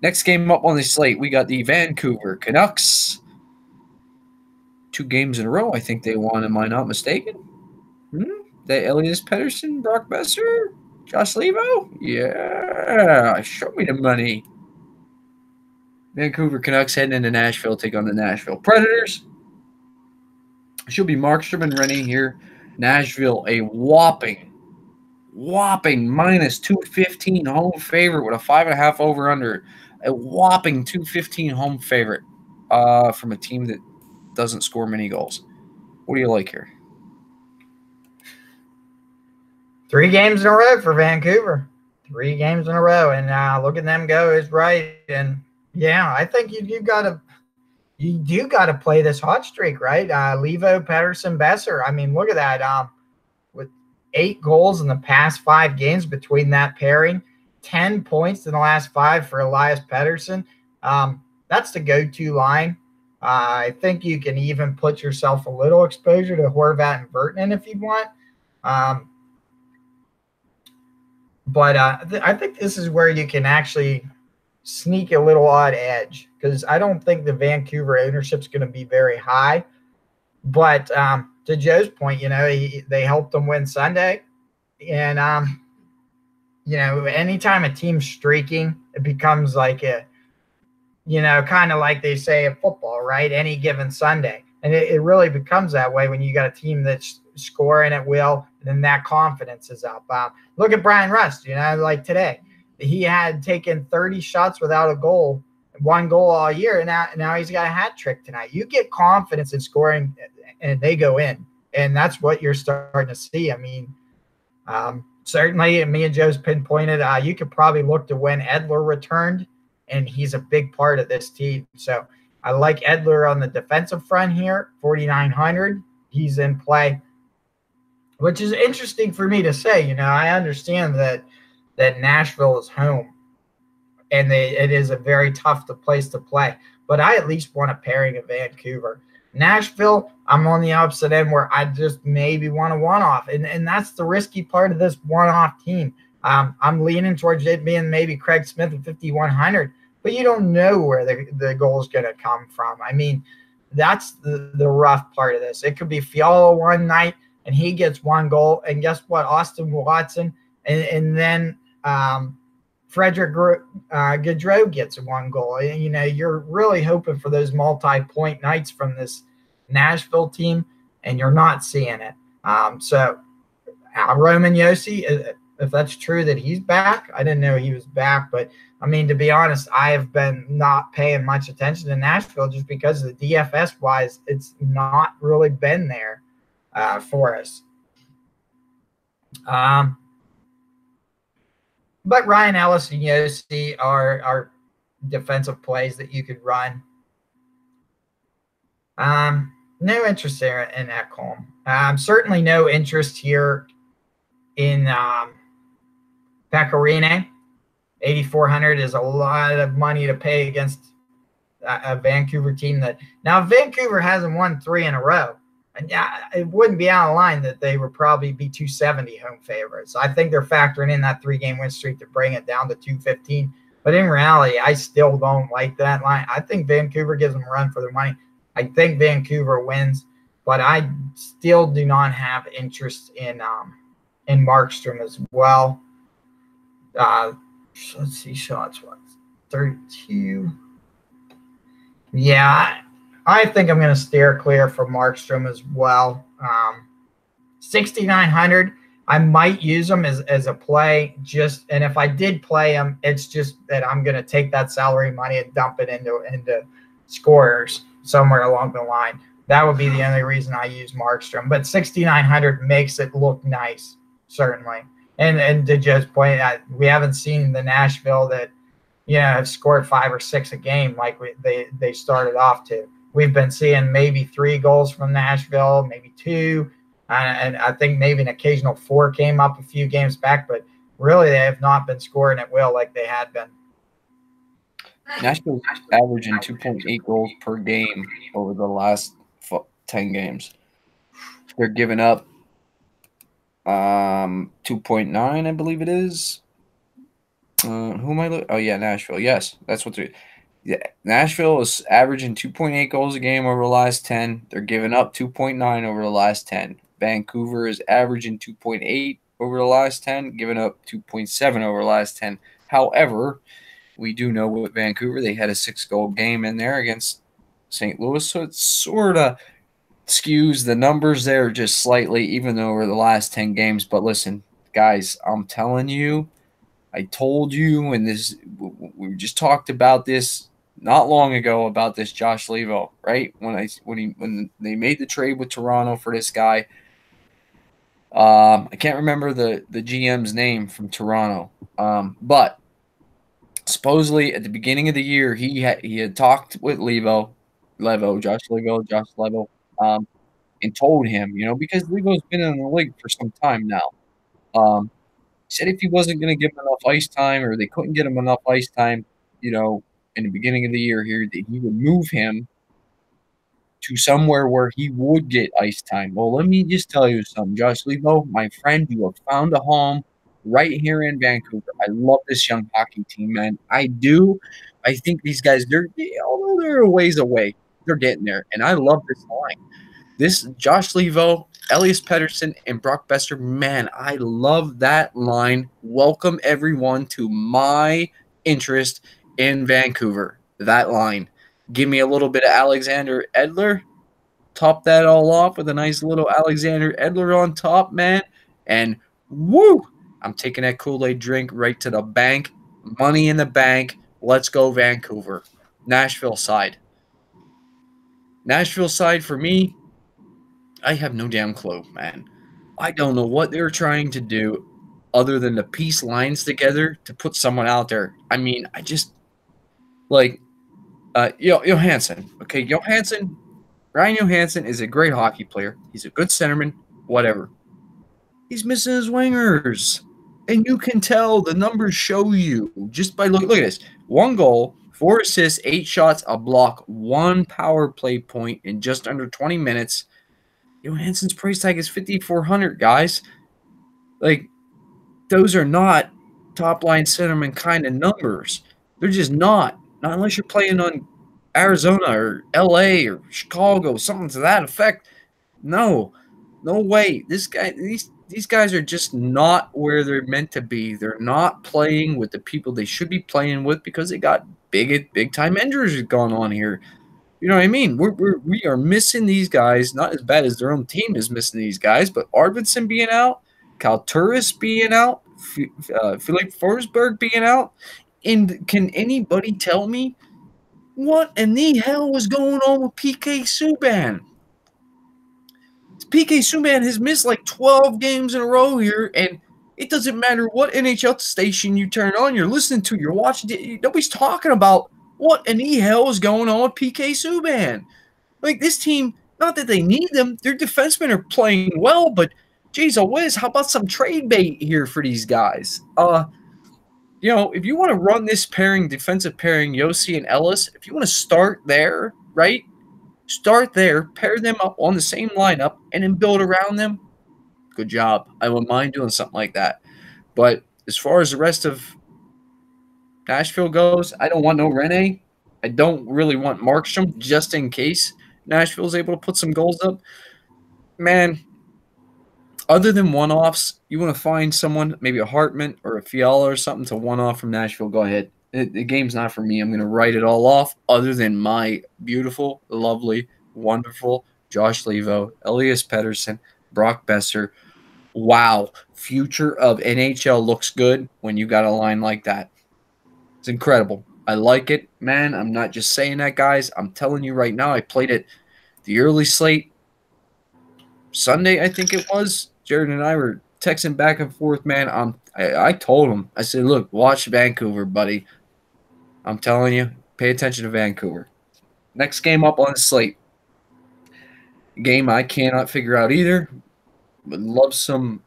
Next game up on the slate, we got the Vancouver Canucks. 2 games in a row, I think they won. Am I not mistaken? The Elias Pettersson, Brock Besser, Josh Levo? Yeah, show me the money. Vancouver Canucks heading into Nashville, take on the Nashville Predators. She'll be Markstrom and Rennie here. Nashville, a whopping minus 215 home favorite with a 5.5 over under. A whopping 215 home favorite from a team that doesn't score many goals. What do you like here? 3 games in a row for Vancouver. 3 games in a row, and look at them go is right. And yeah, I think you do got to play this hot streak, right? Levo, Pettersson, Besser. I mean, look at that. With 8 goals in the past 5 games between that pairing, 10 points in the last 5 for Elias Pettersson. That's the go-to line. I think you can even put yourself a little exposure to Horvat and Vertanen if you want. But I think this is where you can actually sneak a little odd edge, because I don't think the Vancouver ownership is going to be very high. But to Joe's point, they helped them win Sunday. And, anytime a team's streaking, it becomes like kind of like they say in football, right? Any given Sunday. And it really becomes that way when you got a team that's scoring at will, and then that confidence is up. Look at Brian Rust, like today. He had taken 30 shots without a goal, 1 goal all year, and now he's got a hat trick tonight. You get confidence in scoring, and they go in, and that's what you're starting to see. I mean, certainly, me and Joe's pinpointed, you could probably look to when Edler returned, and he's a big part of this team. So I like Edler on the defensive front here, 4,900. He's in play, which is interesting for me to say. I understand that Nashville is home, and it is a very tough place to play. But I at least want a pairing of Vancouver. Nashville, I'm on the opposite end where I just maybe want a one-off, and that's the risky part of this one-off team. I'm leaning towards it being maybe Craig Smith at 5,100, but you don't know where the goal is going to come from. I mean, that's the rough part of this. It could be Fiala one night, and he gets 1 goal, and guess what? Austin Watson, and then Frederick Gaudreau gets 1 goal. You're really hoping for those multi-point nights from this Nashville team, and you're not seeing it. So Roman Josi, if that's true that he's back, I didn't know he was back. But, I mean, to be honest, I have been not paying much attention to Nashville just because of the DFS-wise, it's not really been there for us. But Ryan Ellis and Josi are defensive plays that you could run. No interest there in Ekholm. Certainly no interest here in Pecorine. 8,400 is a lot of money to pay against a Vancouver team that now Vancouver hasn't won 3 in a row. And it wouldn't be out of line that they would probably be 270 home favorites. I think they're factoring in that 3-game win streak to bring it down to 215. But in reality, I still don't like that line. I think Vancouver gives them a run for their money. I think Vancouver wins, but I still do not have interest in Markstrom as well. Let's see, shots. What? 32. Yeah, I think I'm going to steer clear from Markstrom as well. 6,900, I might use him as a play. And if I did play him, it's just that I'm going to take that salary money and dump it into scorers somewhere along the line. That would be the only reason I use Markstrom. But 6,900 makes it look nice, certainly. And to Joe's point, we haven't seen the Nashville that have scored 5 or 6 a game like they started off to. We've been seeing maybe 3 goals from Nashville, maybe 2, and I think maybe an occasional 4 came up a few games back, but really they have not been scoring at will like they had been. Nashville's averaging 2.8 goals per game over the last 10 games. They're giving up 2.9, I believe it is. Who am I looking? Oh yeah, Nashville. Yes, that's what they're. Yeah, Nashville is averaging 2.8 goals a game over the last 10. They're giving up 2.9 over the last 10. Vancouver is averaging 2.8 over the last 10, giving up 2.7 over the last 10. However, we do know with Vancouver, they had a 6-goal game in there against St. Louis, so it sort of skews the numbers there just slightly, even though over the last 10 games. But listen, guys, I'm telling you, I told you, and this we just talked about this not long ago about this Josh Levo, right? When they made the trade with Toronto for this guy, I can't remember the GM's name from Toronto, but supposedly at the beginning of the year he had talked with Josh Levo, um, and told him, because Levo's been in the league for some time now. Um, Said if he wasn't going to give him enough ice time or they couldn't get him enough ice time, you know, in the beginning of the year here, that he would move him to somewhere where he would get ice time. Well, let me just tell you something, Josh Levo, my friend, you have found a home right here in Vancouver. I love this young hockey team, man. I do. I think these guys, although they're a ways away, they're getting there. And I love this line. This Josh Levo, Elias Pettersson, and Brock Besser, man, I love that line. Welcome everyone to my interest in Vancouver. That line. Give me a little bit of Alexander Edler. Top that all off with a nice little Alexander Edler on top, man. And woo! I'm taking that Kool-Aid drink right to the bank. Money in the bank. Let's go, Vancouver. Nashville side. Nashville side for me, I have no damn clue, man. I don't know what they're trying to do other than to piece lines together to put someone out there. I mean, I just like Johansson. Okay, Ryan Johansson is a great hockey player. He's a good centerman, whatever. He's missing his wingers. And you can tell the numbers show you just by look at this. 1 goal, 4 assists, 8 shots, a block, 1 power play point in just under 20 minutes. Johansson's price tag is 5,400, guys. Like, those are not top line centerman kind of numbers. They're just not. Not unless you're playing on Arizona or LA or Chicago, something to that effect. No. No way. These guys are just not where they're meant to be. They're not playing with the people they should be playing with because they got big time injuries going on here. You know what I mean? We are missing these guys, not as bad as their own team is missing these guys, but Arvidsson being out, Kalturis being out, Philip Forsberg being out. And can anybody tell me what in the hell was going on with PK Subban? PK Subban has missed like 12 games in a row here, and it doesn't matter what NHL station you turn on, you're listening to, you're watching, nobody's talking about what in the hell is going on with PK Subban. Like, this team, not that they need them, their defensemen are playing well, but geez, whiz, how about some trade bait here for these guys? If you want to run this pairing, defensive pairing, Yossi and Ellis, if you want to start there, right? Start there, pair them up on the same lineup, and then build around them. Good job. I wouldn't mind doing something like that. But as far as the rest of Nashville goes, I don't want no Rene. I don't really want Markstrom just in case Nashville's able to put some goals up. Man, other than one-offs, you want to find someone, maybe a Hartman or a Fiala or something to one-off from Nashville, go ahead. The game's not for me. I'm going to write it all off other than my beautiful, lovely, wonderful Josh Levo, Elias Pettersson, Brock Besser. Wow. Future of NHL looks good when you got a line like that. It's incredible. I like it, man. I'm not just saying that, guys. I'm telling you right now, I played it the early slate Sunday, I think it was. Jared and I were texting back and forth, man. I told him, I said, look, watch Vancouver, buddy. I'm telling you, pay attention to Vancouver. Next game up on the slate. Game I cannot figure out either. But love some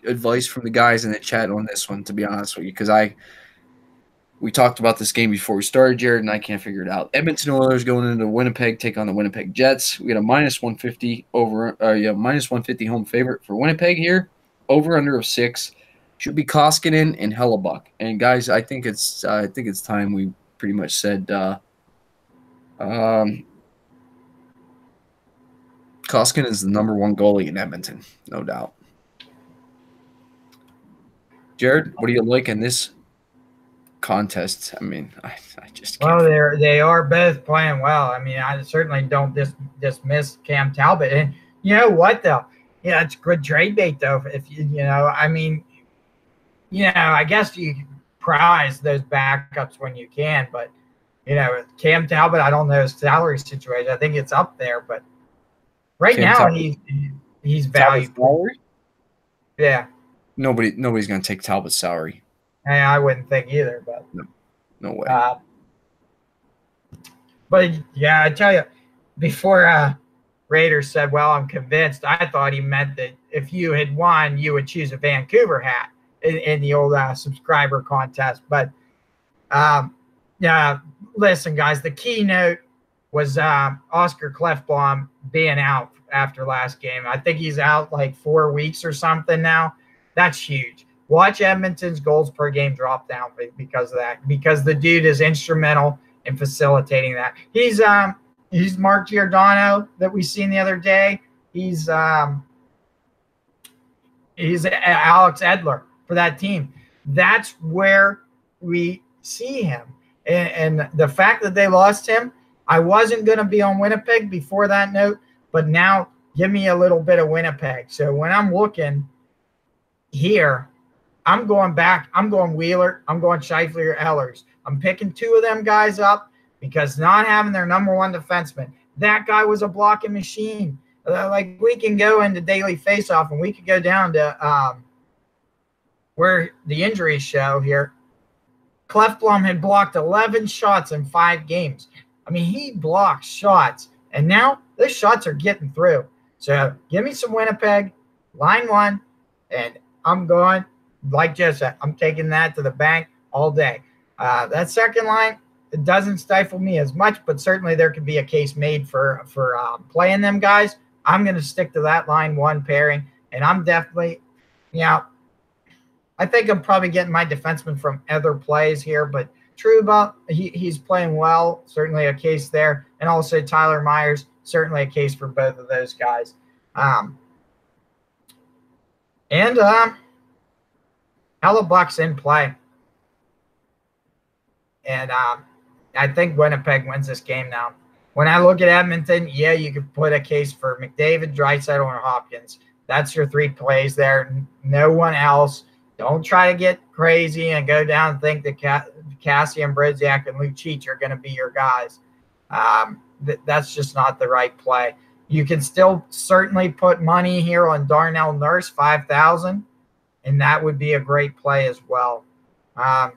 advice from the guys in the chat on this one, to be honest with you, because We talked about this game before we started, Jared, and I can't figure it out. Edmonton Oilers going into Winnipeg, take on the Winnipeg Jets. We got a minus 150 over, minus 150 home favorite for Winnipeg here. Over under of 6. Should be Koskinen and Hellebuck. And guys, I think it's time we pretty much said Koskinen is the number 1 goalie in Edmonton, no doubt. Jared, what do you like in this contest? I mean, I just can't. Well, they are both playing well. I mean, I certainly don't dismiss Cam Talbot. And you know what, though? Yeah, it's good trade bait, though. If you know, I mean, I guess you prize those backups when you can. But Cam Talbot, I don't know his salary situation. I think it's up there, but right Cam now Talbot. he's valuable. Yeah. Nobody's going to take Talbot's salary. Hey, I wouldn't think either, but no way. But yeah, I tell you, before Raiders said, "Well, I'm convinced," I thought he meant that if you had won, you would choose a Vancouver hat in the old subscriber contest. But yeah, listen, guys, the keynote was Oscar Klefbom being out after last game. I think he's out like 4 weeks or something now. That's huge. Watch Edmonton's goals per game drop down because of that, because the dude is instrumental in facilitating that. He's Mark Giordano that we seen the other day. He's Alex Edler for that team. That's where we see him. And the fact that they lost him, I wasn't going to be on Winnipeg before that note, but now give me a little bit of Winnipeg. So when I'm looking here, I'm going back. I'm going Wheeler. I'm going Scheifele or Ehlers. I'm picking 2 of them guys up because not having their number 1 defenseman, that guy was a blocking machine. Like we can go into daily faceoff and we could go down to where the injuries show here. Klefbom had blocked 11 shots in 5 games. I mean, he blocks shots, and now those shots are getting through. So give me some Winnipeg, line 1, and I'm going. Like Joe said, I'm taking that to the bank all day. That second line, it doesn't stifle me as much, but certainly there could be a case made for playing them guys. I'm going to stick to that line 1 pairing, and I'm definitely, I think I'm probably getting my defenseman from other plays here, but Trouba, he's playing well, certainly a case there, and also Tyler Myers, certainly a case for both of those guys. Hellebuck's in play. And I think Winnipeg wins this game now. When I look at Edmonton, yeah, you could put a case for McDavid, Draisaitl, or Hopkins. That's your 3 plays there. No one else. Don't try to get crazy and go down and think that Cassian Brodziak and Lucic are going to be your guys. That's just not the right play. You can still certainly put money here on Darnell Nurse, 5,000. And that would be a great play as well. And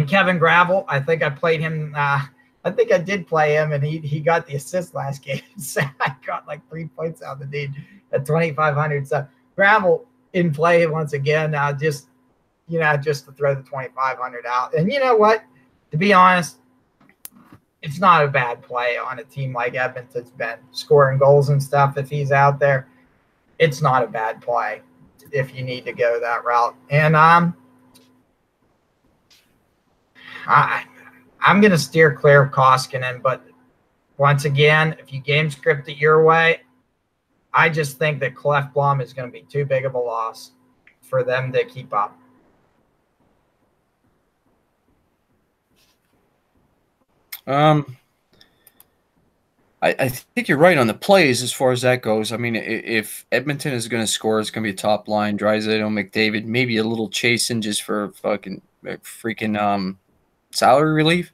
Kevin Gravel, I think I played him. I think I did play him, and he got the assist last game. So I got like 3 points out of the dude at 2,500. So Gravel in play once again. Just to throw the 2,500 out. And you know what? To be honest, it's not a bad play on a team like Edmonton's been scoring goals and stuff. If he's out there, it's not a bad play if you need to go that route. And I'm going to steer clear of Koskinen, but once again, if you game script it your way, I just think that Klefbom is going to be too big of a loss for them to keep up. I think you're right on the plays as far as that goes. I mean, if Edmonton is going to score, it's going to be a top line. Draisaitl, McDavid, maybe a little chasing just for freaking salary relief.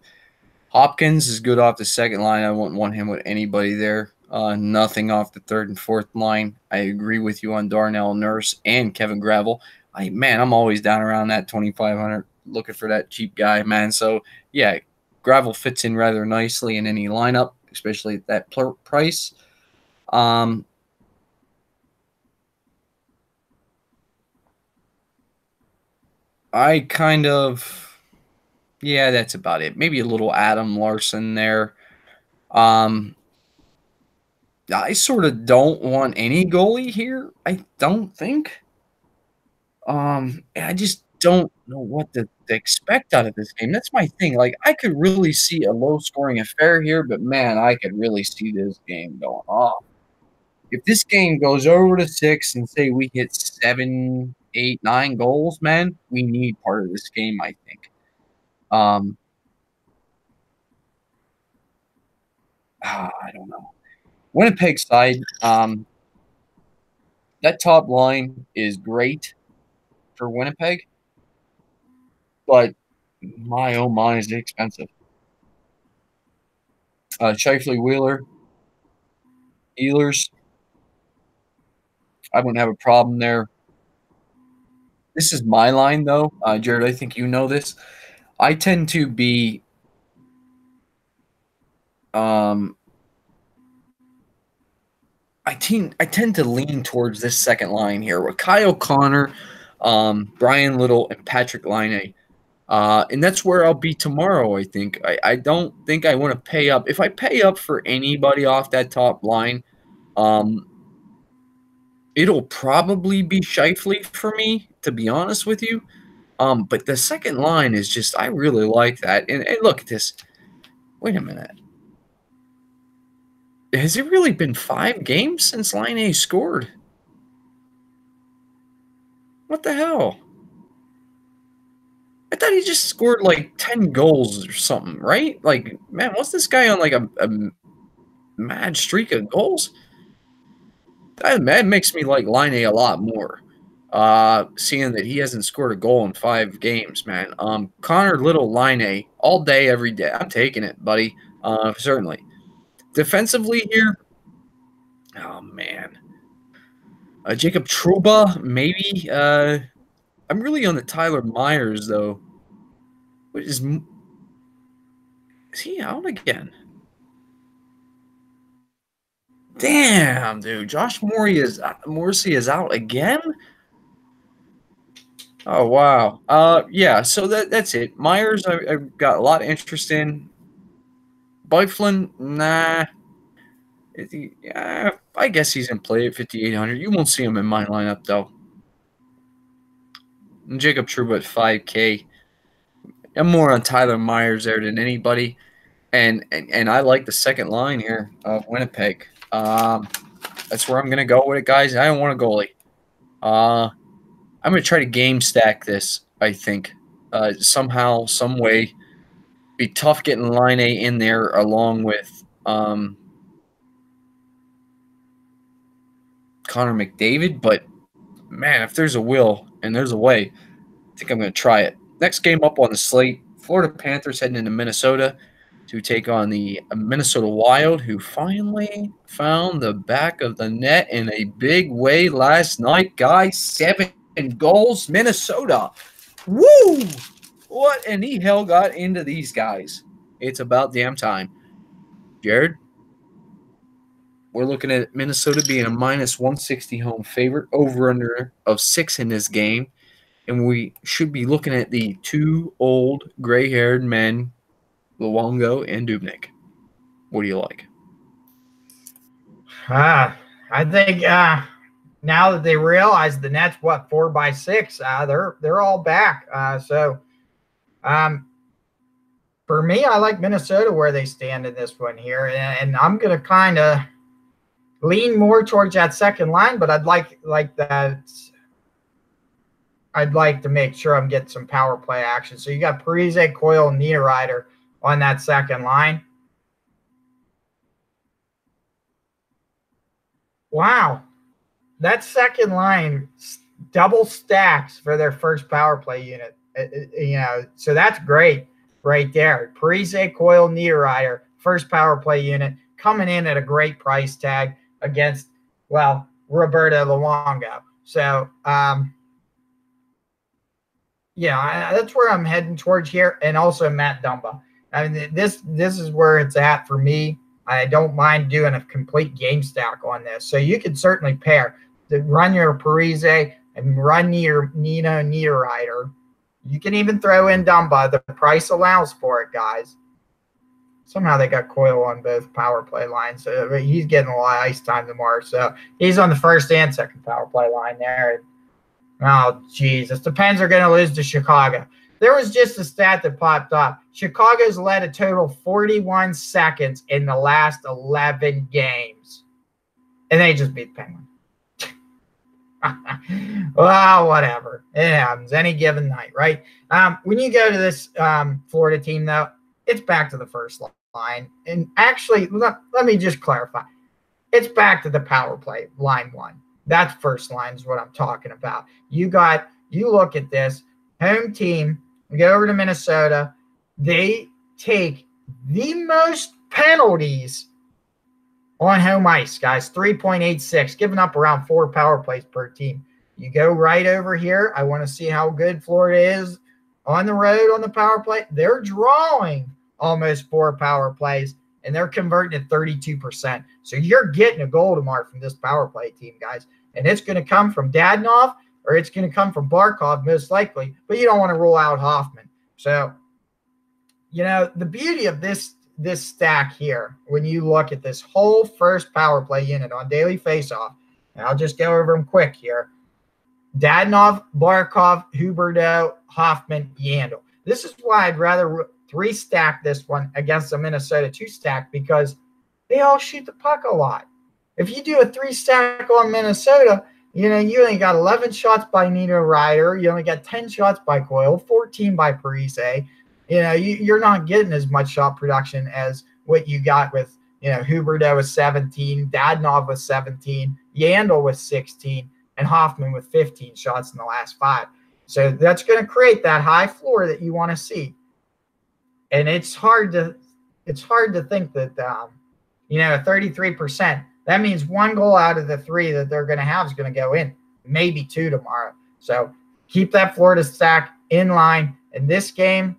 Hopkins is good off the second line. I wouldn't want him with anybody there. Nothing off the third and fourth line. I agree with you on Darnell Nurse and Kevin Gravel. I'm always down around that 2,500 looking for that cheap guy, man. So, yeah, Gravel fits in rather nicely in any lineup, especially at that price. I kind of Yeah, that's about it. Maybe a little Adam Larson there. Um, I sort of don't want any goalie here. I don't think. I just don't know what to expect out of this game. That's my thing. Like, I could really see a low scoring affair here, but man, I could really see this game going off. If this game goes over to 6 and say we hit 7, 8, 9 goals, man, we need part of this game, I think. Um, I don't know. Winnipeg side, that top line is great for Winnipeg, but my oh my, is it expensive. Shifley Wheeler, Ehlers, I wouldn't have a problem there. This is my line, though. Jared, I think you know this. I tend to be I tend to lean towards this second line here with Kyle Connor, Brian Little, and Patrick Laine. And that's where I'll be tomorrow, I think. I don't think I want to pay up. If I pay up for anybody off that top line, it'll probably be Shifley for me, to be honest with you. But the second line is just, I really like that. And look at this. Wait a minute. Has it really been 5 games since Laine scored? What the hell? I thought he just scored like 10 goals or something, right? Like, man, what's this guy on like a mad streak of goals? That makes me like Laine a lot more. Seeing that he hasn't scored a goal in 5 games, man. Connor Little Laine all day, every day. I'm taking it, buddy. Certainly. Defensively here, oh man, Jacob Trouba maybe. I'm really on the Tyler Myers though. What is he out again? Damn, dude, Josh Morrissey is out again. Oh wow. Yeah. So that's it. Myers, I've got a lot of interest in. Byfuglien, nah. Yeah, I guess he's in play at 5,800. You won't see him in my lineup, though. And Jacob Trouba at 5K. I'm more on Tyler Myers there than anybody. And I like the second line here of Winnipeg. That's where I'm going to go with it, guys. I don't want a goalie. I'm going to try to game stack this, I think. Somehow, some way. Be tough getting Laine in there along with Connor McDavid, but man, if there's a will and there's a way, I think I'm going to try it. Next game up on the slate, Florida Panthers heading into Minnesota to take on the Minnesota Wild, who finally found the back of the net in a big way last night. Guys, 7 goals, Minnesota. Woo! What in the hell got into these guys? It's about damn time. Jared? We're looking at Minnesota being a minus 160 home favorite, over under of 6 in this game. And we should be looking at the 2 old gray-haired men, Luongo and Dubnyk. What do you like? I think now that they realize the net's 4x6, they're all back. For me, I like Minnesota where they stand in this one here, and I'm gonna kind of lean more towards that second line, but I'd like that. I'd like to make sure I'm getting some power play action. So you got Parise, Coyle, and Niederreiter on that second line. Wow, that second line double stacks for their first power play unit. So that's great right there. Parise, Coyle, Niederreiter, first power play unit, coming in at a great price tag against, Roberto Luongo. So, that's where I'm heading towards here, and also Matt Dumba. I mean, this is where it's at for me. I don't mind doing a complete game stack on this. So you could certainly run your Parise and run your Niederreiter You can even throw in Dumba. The price allows for it, guys. Somehow they got Coyle on both power play lines. So he's getting a lot of ice time tomorrow. So he's on the first and second power play line there. Oh, Jesus. The Pens are going to lose to Chicago. There was just a stat that popped up. Chicago's led a total 41 seconds in the last 11 games. And they just beat the Penguins. Well, whatever. It happens any given night, right? When you go to this Florida team, though, it's back to the first line. And actually, let me just clarify. It's back to the power play, line one. That's first line is what I'm talking about. You look at this home team, we go over to Minnesota. They take the most penalties on home ice, guys, 3.86, giving up around 4 power plays per team. You go right over here. I want to see how good Florida is on the road on the power play. They're drawing almost 4 power plays, and they're converting at 32%. So you're getting a goal tomorrow from this power play team, guys. And it's going to come from Dadonov or it's going to come from Barkov most likely, but you don't want to rule out Hoffman. So, the beauty of this stack here, when you look at this whole first power play unit on daily faceoff, and I'll just go over them quick here. Dadonov, Barkov, Huberdeau, Hoffman, Yandel. This is why I'd rather 3-stack this one against a Minnesota 2-stack, because they all shoot the puck a lot. If you do a 3-stack on Minnesota, you only got 11 shots by Niederreiter. You only got 10 shots by Coyle, 14 by Parise. You're not getting as much shot production as what you got with, Huberdeau with 17, Dadonov with 17, Yandel with 16, and Hoffman with 15 shots in the last 5. So that's going to create that high floor that you want to see. And it's hard to think that 33%. That means 1 goal out of the 3 that they're going to have is going to go in, maybe 2 tomorrow. So keep that Florida stack in line. And this game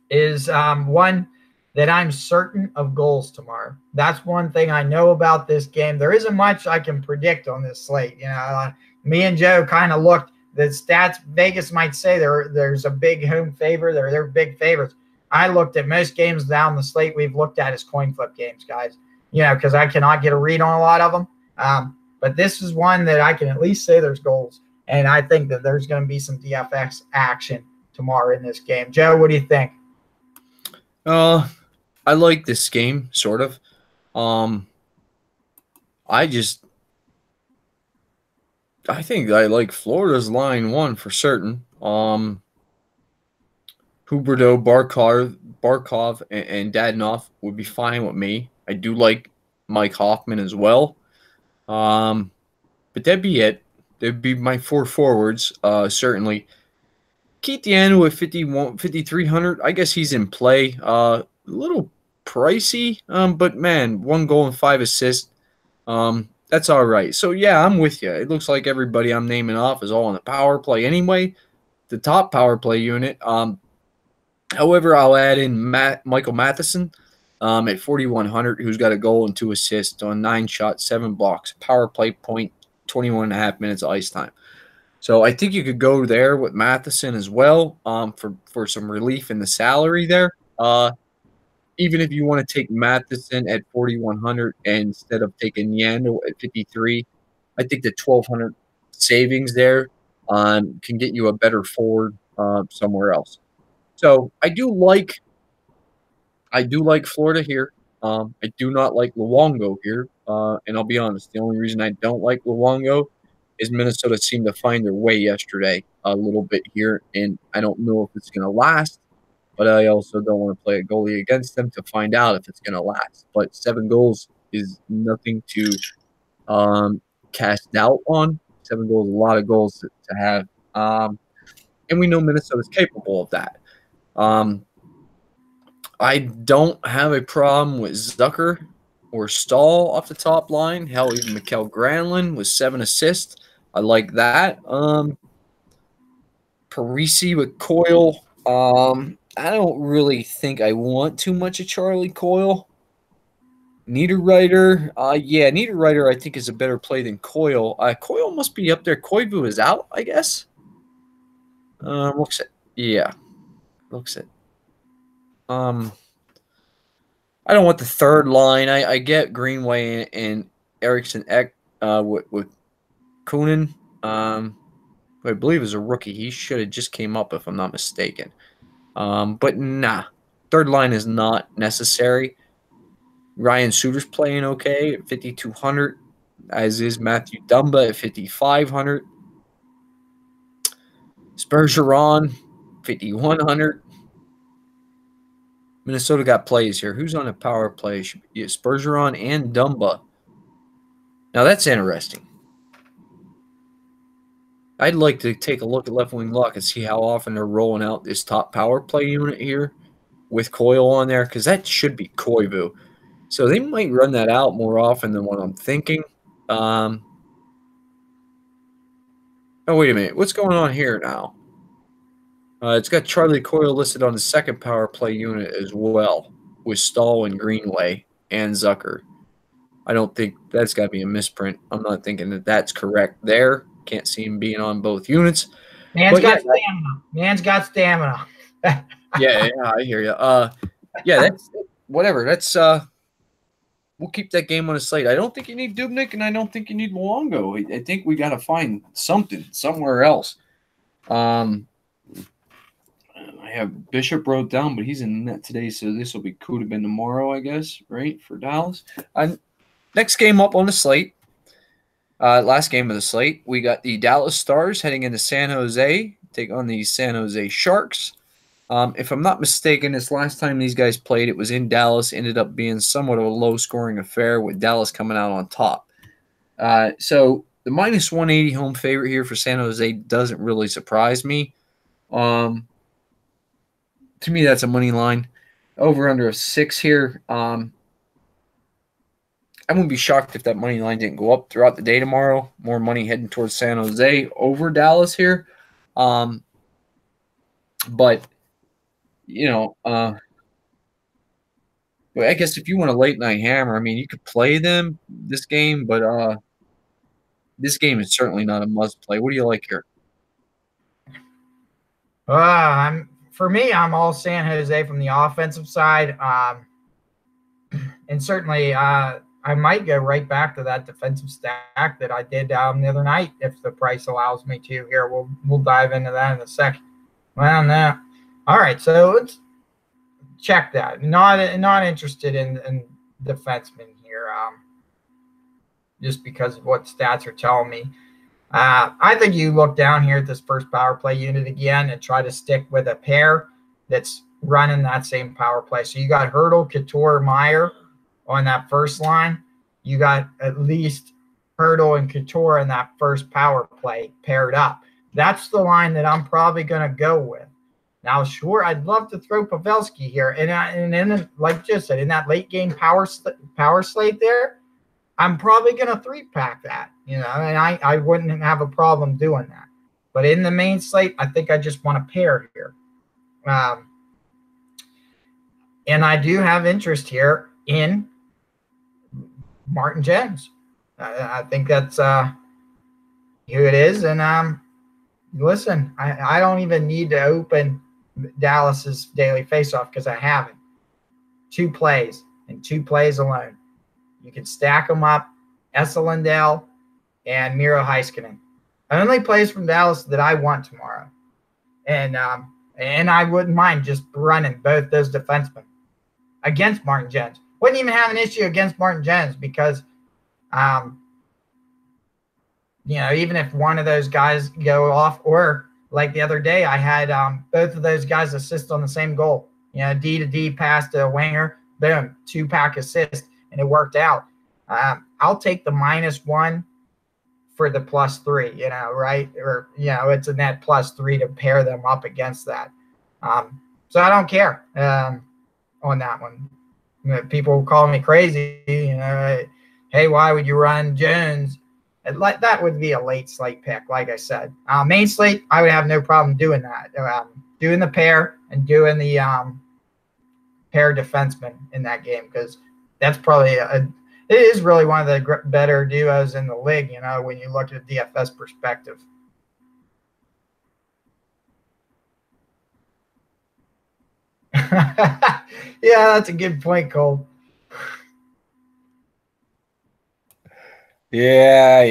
is one that I'm certain of goals tomorrow. That's one thing I know about this game. There isn't much I can predict on this slate. Me and Joe kind of looked. The stats, Vegas might say there's a big home favor. They're big favorites. I looked at most games down the slate we've looked at as coin flip games, guys. Because I cannot get a read on a lot of them. But this is one that I can at least say there's goals. And I think that there's going to be some DFS action tomorrow in this game. Joe, what do you think? I like this game, sort of. I think I like Florida's line 1 for certain. Huberdeau, Barkov, and Dadonov would be fine with me. I do like Mike Hoffman as well. But that'd be it. That'd be my 4 forwards, certainly. Keith Yandel at 5,300. I guess he's in play. A little pricey, but man, 1 goal and 5 assists. That's all right. So, yeah, I'm with you. It looks like everybody I'm naming off is all on the power play anyway. The top power play unit. However, I'll add in Michael Matheson at 4,100, who's got a goal and 2 assists on 9 shots, 7 blocks. Power play point, 21.5 minutes of ice time. So I think you could go there with Matheson as well for some relief in the salary there. Even if you want to take Matheson at 4,100 instead of taking Yandel at 53, I think the 1,200 savings there can get you a better forward somewhere else. So I do like Florida here. I do not like Luongo here, and I'll be honest. The only reason I don't like Luongo is Minnesota seemed to find their way yesterday a little bit here, and I don't know if it's going to last. But I also don't want to play a goalie against them to find out if it's going to last. But 7 goals is nothing to cast doubt on. 7 goals is a lot of goals to have. And we know Minnesota's capable of that. I don't have a problem with Zucker or Stahl off the top line. Hell, even Mikael Granlund with 7 assists. I like that. Parise with Coyle. I don't really think I want too much of Charlie Coyle. Niederreiter. Niederreiter I think is a better play than Coyle. Coyle must be up there. Koivu is out, I guess. Looks it. Yeah, looks it. I don't want the third line. I get Greenway and Eriksson Ek with Kunin, who I believe is a rookie. He should have just came up if I'm not mistaken. But nah, third line is not necessary. Ryan Suter's playing okay at 5,200, as is Matthew Dumba at 5,500. Spurgeon, 5,100. Minnesota got plays here. Who's on a power play? Yeah, Spurgeon and Dumba. Now that's interesting. I'd like to take a look at left wing luck and see how often they're rolling out this top power play unit here with Coyle on there, because that should be Koivu. So they might run that out more often than what I'm thinking. Oh, wait a minute. What's going on here now? It's got Charlie Coyle listed on the second power play unit as well, with Stahl and Greenway and Zucker. I don't think that's got to be a misprint. I'm not thinking that that's correct there. Can't see him being on both units. Man's got stamina. Man's got stamina. Yeah, I hear you. Yeah, that's whatever. That's we'll keep that game on the slate. I don't think you need Dubnyk, and I don't think you need Luongo. I think we got to find something somewhere else. I have Bishop wrote down, but he's in net today, so this will be could have been tomorrow, I guess, right, for Dallas. Next game up on the slate, last game of the slate, we got the Dallas Stars heading into San Jose, take on the San Jose Sharks. If I'm not mistaken, this last time these guys played, it was in Dallas, ended up being somewhat of a low-scoring affair with Dallas coming out on top. So the minus 180 home favorite here for San Jose doesn't really surprise me. To me, that's a money line. Over under of 6 here. I wouldn't be shocked if that money line didn't go up throughout the day tomorrow. More money heading towards San Jose over Dallas here. But, you know, I guess if you want a late night hammer, I mean, you could play them this game, but this game is certainly not a must play. What do you like here? For me, I'm all San Jose from the offensive side. And certainly I might go right back to that defensive stack that I did the other night if the price allows me to. Here, we'll dive into that in a second. Well, no. All right, so let's check that. Not interested in defensemen here, just because of what stats are telling me. I think you look down here at this first power play unit again and try to stick with a pair that's running that same power play. So you got Hertl, Couture, Meyer on that first line. You got at least Hertl and Couture in that first power play paired up. That's the line that I'm probably going to go with. Now, sure, I'd love to throw Pavelski here. And then, like just said, in that late game power slate there, I'm probably going to 3-pack that, and I wouldn't have a problem doing that. But in the main slate, I think I just want a pair here. And I do have interest here in Martin Jones. I think that's who it is. And listen, I don't even need to open Dallas's daily faceoff because I haven't. 2 plays and 2 plays alone. You can stack them up, Esa Lindell and Miro Heiskanen. Only plays from Dallas that I want tomorrow. And I wouldn't mind just running both those defensemen against Martin Jones. Wouldn't even have an issue against Martin Jones because, even if one of those guys go off, or like the other day, I had both of those guys assist on the same goal. D to D pass to a winger, boom, 2-pack assist. And it worked out. I'll take the -1 for the +3, right? Or, it's a net +3 to pair them up against that. So I don't care on that one. People call me crazy, hey, why would you run Jones? Like that would be a late slate pick, like I said. Main slate, I would have no problem doing that. Doing the pair and doing the pair defenseman in that game because that's probably it is really one of the better duos in the league, when you look at a DFS perspective. Yeah, that's a good point, Cole. Yeah.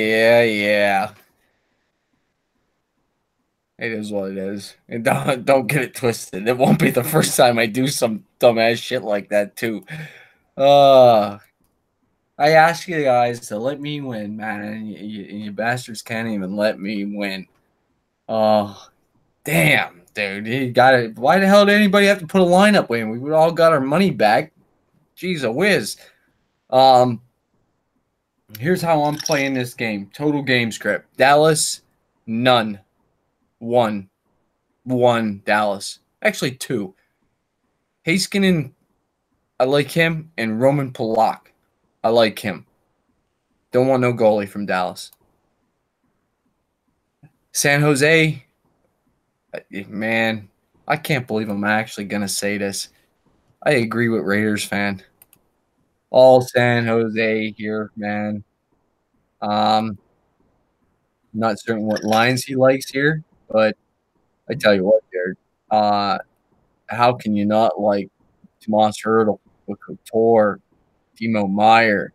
It is what it is. And don't get it twisted. It won't be the first time I do some dumbass shit like that too. Uh I ask you guys to let me win, man, and you bastards can't even let me win. Oh, damn, dude. You got it. Why the hell did anybody have to put a lineup in? We would all got our money back. Jeez, a whiz. Um, Here's how I'm playing this game. Total game script. Dallas, none. One. One, Dallas. Actually, two. Heiskanen, I like him, and Roman Polak. I like him. Don't want no goalie from Dallas. San Jose, man, I can't believe I'm actually going to say this. I agree with Raiders fan. All San Jose here, man. Not certain what lines he likes here, but I tell you what, Jared, uh, how can you not like Tomas Hertl, Couture, Timo Meyer?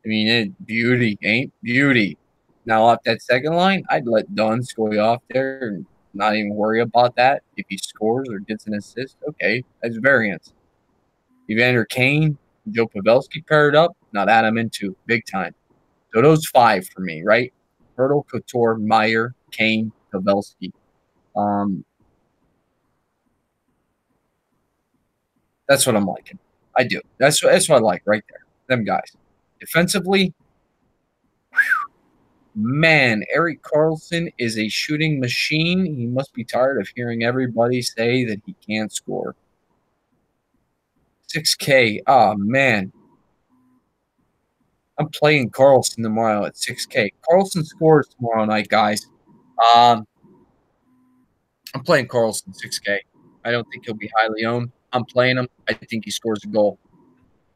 I mean, it beauty, ain't beauty. Now off that second line, I'd let Dunn go off there and not even worry about that. If he scores or gets an assist, okay, that's variance. Evander Kane, Joe Pavelski paired up, now that I'm into big time. So those five for me, right? Hertl, Couture, Meyer, Kane, Pavelski. Um, that's what I'm liking. I do. That's what I like right there. Them guys. Defensively, man, Erik Karlsson is a shooting machine. He must be tired of hearing everybody say that he can't score. 6K. Oh, man. I'm playing Karlsson tomorrow at 6K. Karlsson scores tomorrow night, guys. I'm playing Karlsson 6K. I don't think he'll be highly owned. I'm playing him. I think he scores a goal.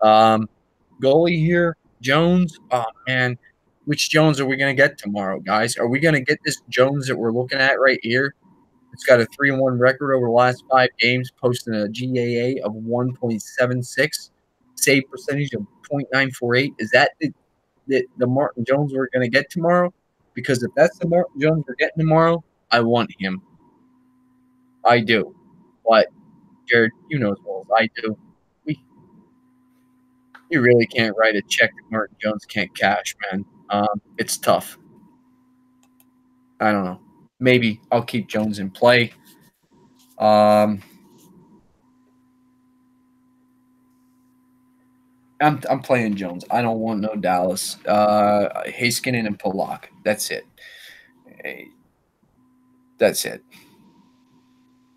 Goalie here, Jones. Oh, man. Which Jones are we going to get tomorrow, guys? Are we going to get this Jones that we're looking at right here? It's got a 3-1 record over the last 5 games, posting a GAA of 1.76, save percentage of 0.948. Is that the Martin Jones we're going to get tomorrow? Because if that's the Martin Jones we're getting tomorrow, I want him. I do. But, Jared, you know as well as I do. You really can't write a check that Martin Jones can't cash, man. It's tough. I don't know. Maybe I'll keep Jones in play. I'm playing Jones. I don't want no Dallas. Heiskanen and Polak. That's it. That's it.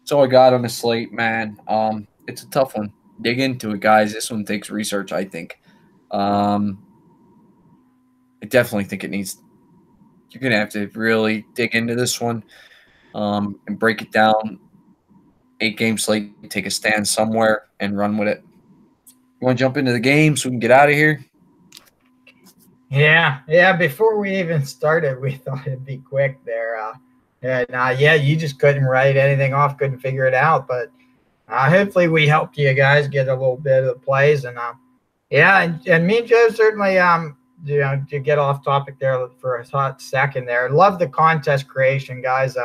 So I got on the slate, man. It's a tough one. Dig into it, guys. This one takes research, I think. I definitely think it needs. You're gonna have to really dig into this one, and break it down. 8-game slate. Take a stand somewhere and run with it. You want to jump into the game so we can get out of here? Yeah. Before we even started, we thought it'd be quick there. You just couldn't write anything off, couldn't figure it out. But hopefully, we helped you guys get a little bit of the plays. And and me and Joe certainly, to get off topic there for a hot second there. Love the contest creation, guys.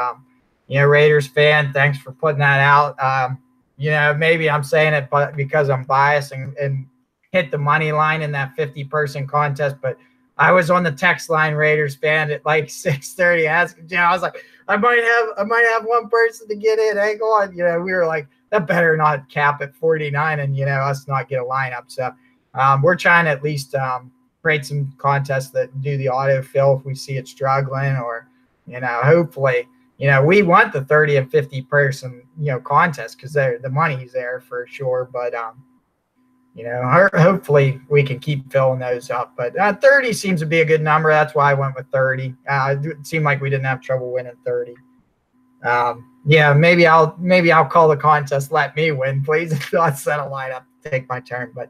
Raiders fan, thanks for putting that out. Maybe I'm saying it, but because I'm biased and hit the money line in that 50-person contest, but I was on the text line Raiders fan at like 6:30 asking, I was like, I might have one person to get in. Hang on. We were like, that better not cap at 49 and, us not get a lineup. So we're trying to at least create some contests that do the autofill if we see it struggling or, hopefully, we want the 30 and 50 person, contest because the money's there for sure. But, hopefully we can keep filling those up. But 30 seems to be a good number. That's why I went with 30. It seemed like we didn't have trouble winning 30. Maybe I'll call the contest. Let me win, please. I'll set a lineup, take my turn. But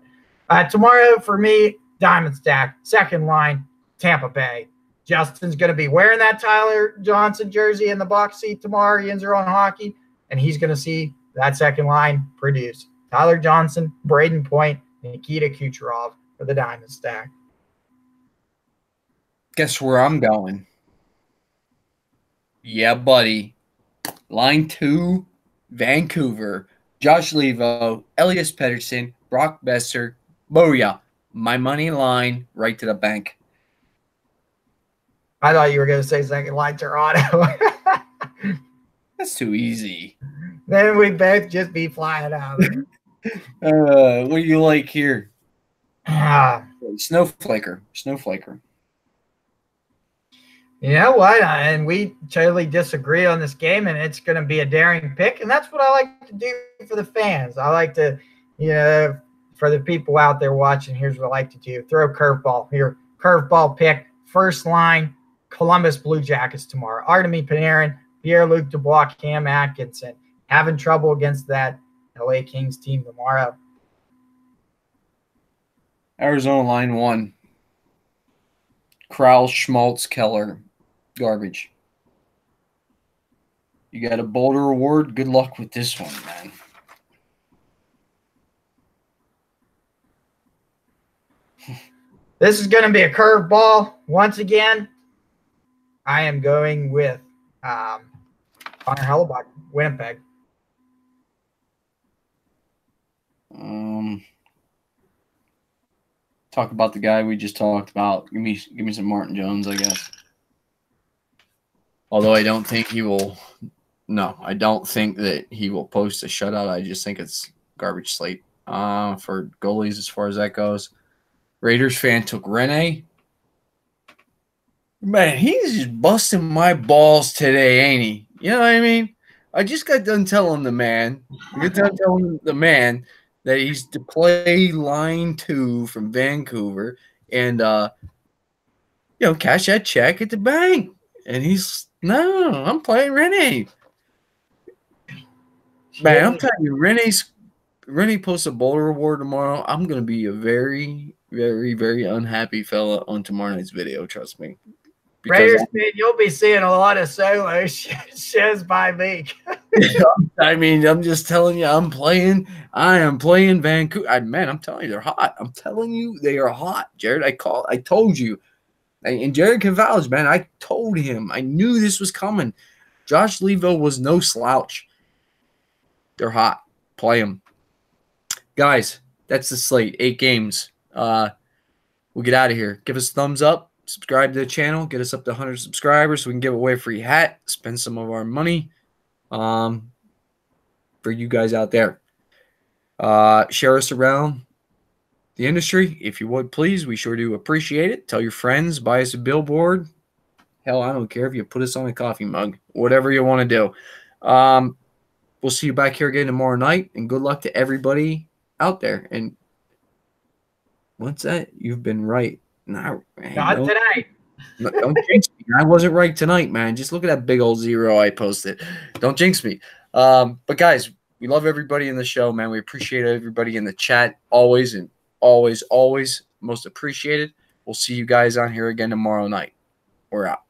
tomorrow for me, Diamond Stack, second line, Tampa Bay. Justin's going to be wearing that Tyler Johnson jersey in the box seat tomorrow. Yinzer on hockey, and he's going to see that second line produce. Tyler Johnson, Braden Point, Nikita Kucherov for the Diamond Stack. Guess where I'm going? Yeah, buddy. Line 2, Vancouver. Josh Levo, Elias Pettersson, Brock Besser, Booyah. My money line right to the bank. I thought you were going to say second line Toronto. That's too easy. Then we both just be flying out. What do you like here? Ah. Snowflaker. You know what? And we totally disagree on this game, and it's going to be a daring pick. And that's what I like to do for the fans. I like to, for the people out there watching, here's what I like to do. Throw a curveball here. Curveball pick. First line, Columbus Blue Jackets tomorrow. Artemi Panarin, Pierre-Luc Dubois, Cam Atkinson. Having trouble against that LA Kings team tomorrow. Arizona line 1. Krall, Schmaltz, Keller. Garbage. You got a Boulder Award. Good luck with this one, man. This is going to be a curveball. Once again, I am going with Connor Hellebuyck, Winnipeg. Talk about the guy we just talked about. Give me some Martin Jones, I guess. Although I don't think he will. No, I don't think that he will post a shutout. I just think it's garbage slate for goalies as far as that goes. Raiders fan took Rene. Man, he's just busting my balls today, ain't he? You know what I mean? I just got done telling the man. That he's to play line 2 from Vancouver and cash that check at the bank. And he's no, I'm playing Rene. Man, I'm telling you, Rene posts a Boulder Award tomorrow. I'm gonna be a very, very, very unhappy fella on tomorrow night's video, trust me. Raiders fan, you'll be seeing a lot of solo shows by me. I mean, I'm just telling you, I am playing Vancouver. Man, I'm telling you, they're hot. I'm telling you, they are hot, Jared. I told you. And Jared can vouch, man. I told him. I knew this was coming. Josh Levo was no slouch. They're hot. Play them. Guys, that's the slate. 8 games. We'll get out of here. Give us a thumbs up. Subscribe to the channel. Get us up to 100 subscribers so we can give away a free hat. Spend some of our money for you guys out there. Share us around the industry, if you would, please. We sure do appreciate it. Tell your friends. Buy us a billboard. Hell, I don't care if you put us on a coffee mug. Whatever you want to do. We'll see you back here again tomorrow night, and good luck to everybody out there. And what's that? You've been right. Not tonight. Don't jinx me. I wasn't right tonight, man. Just look at that big old 0 I posted. Don't jinx me. But guys, we love everybody in the show, man. We appreciate everybody in the chat always, and always most appreciated. We'll see you guys on here again tomorrow night. We're out.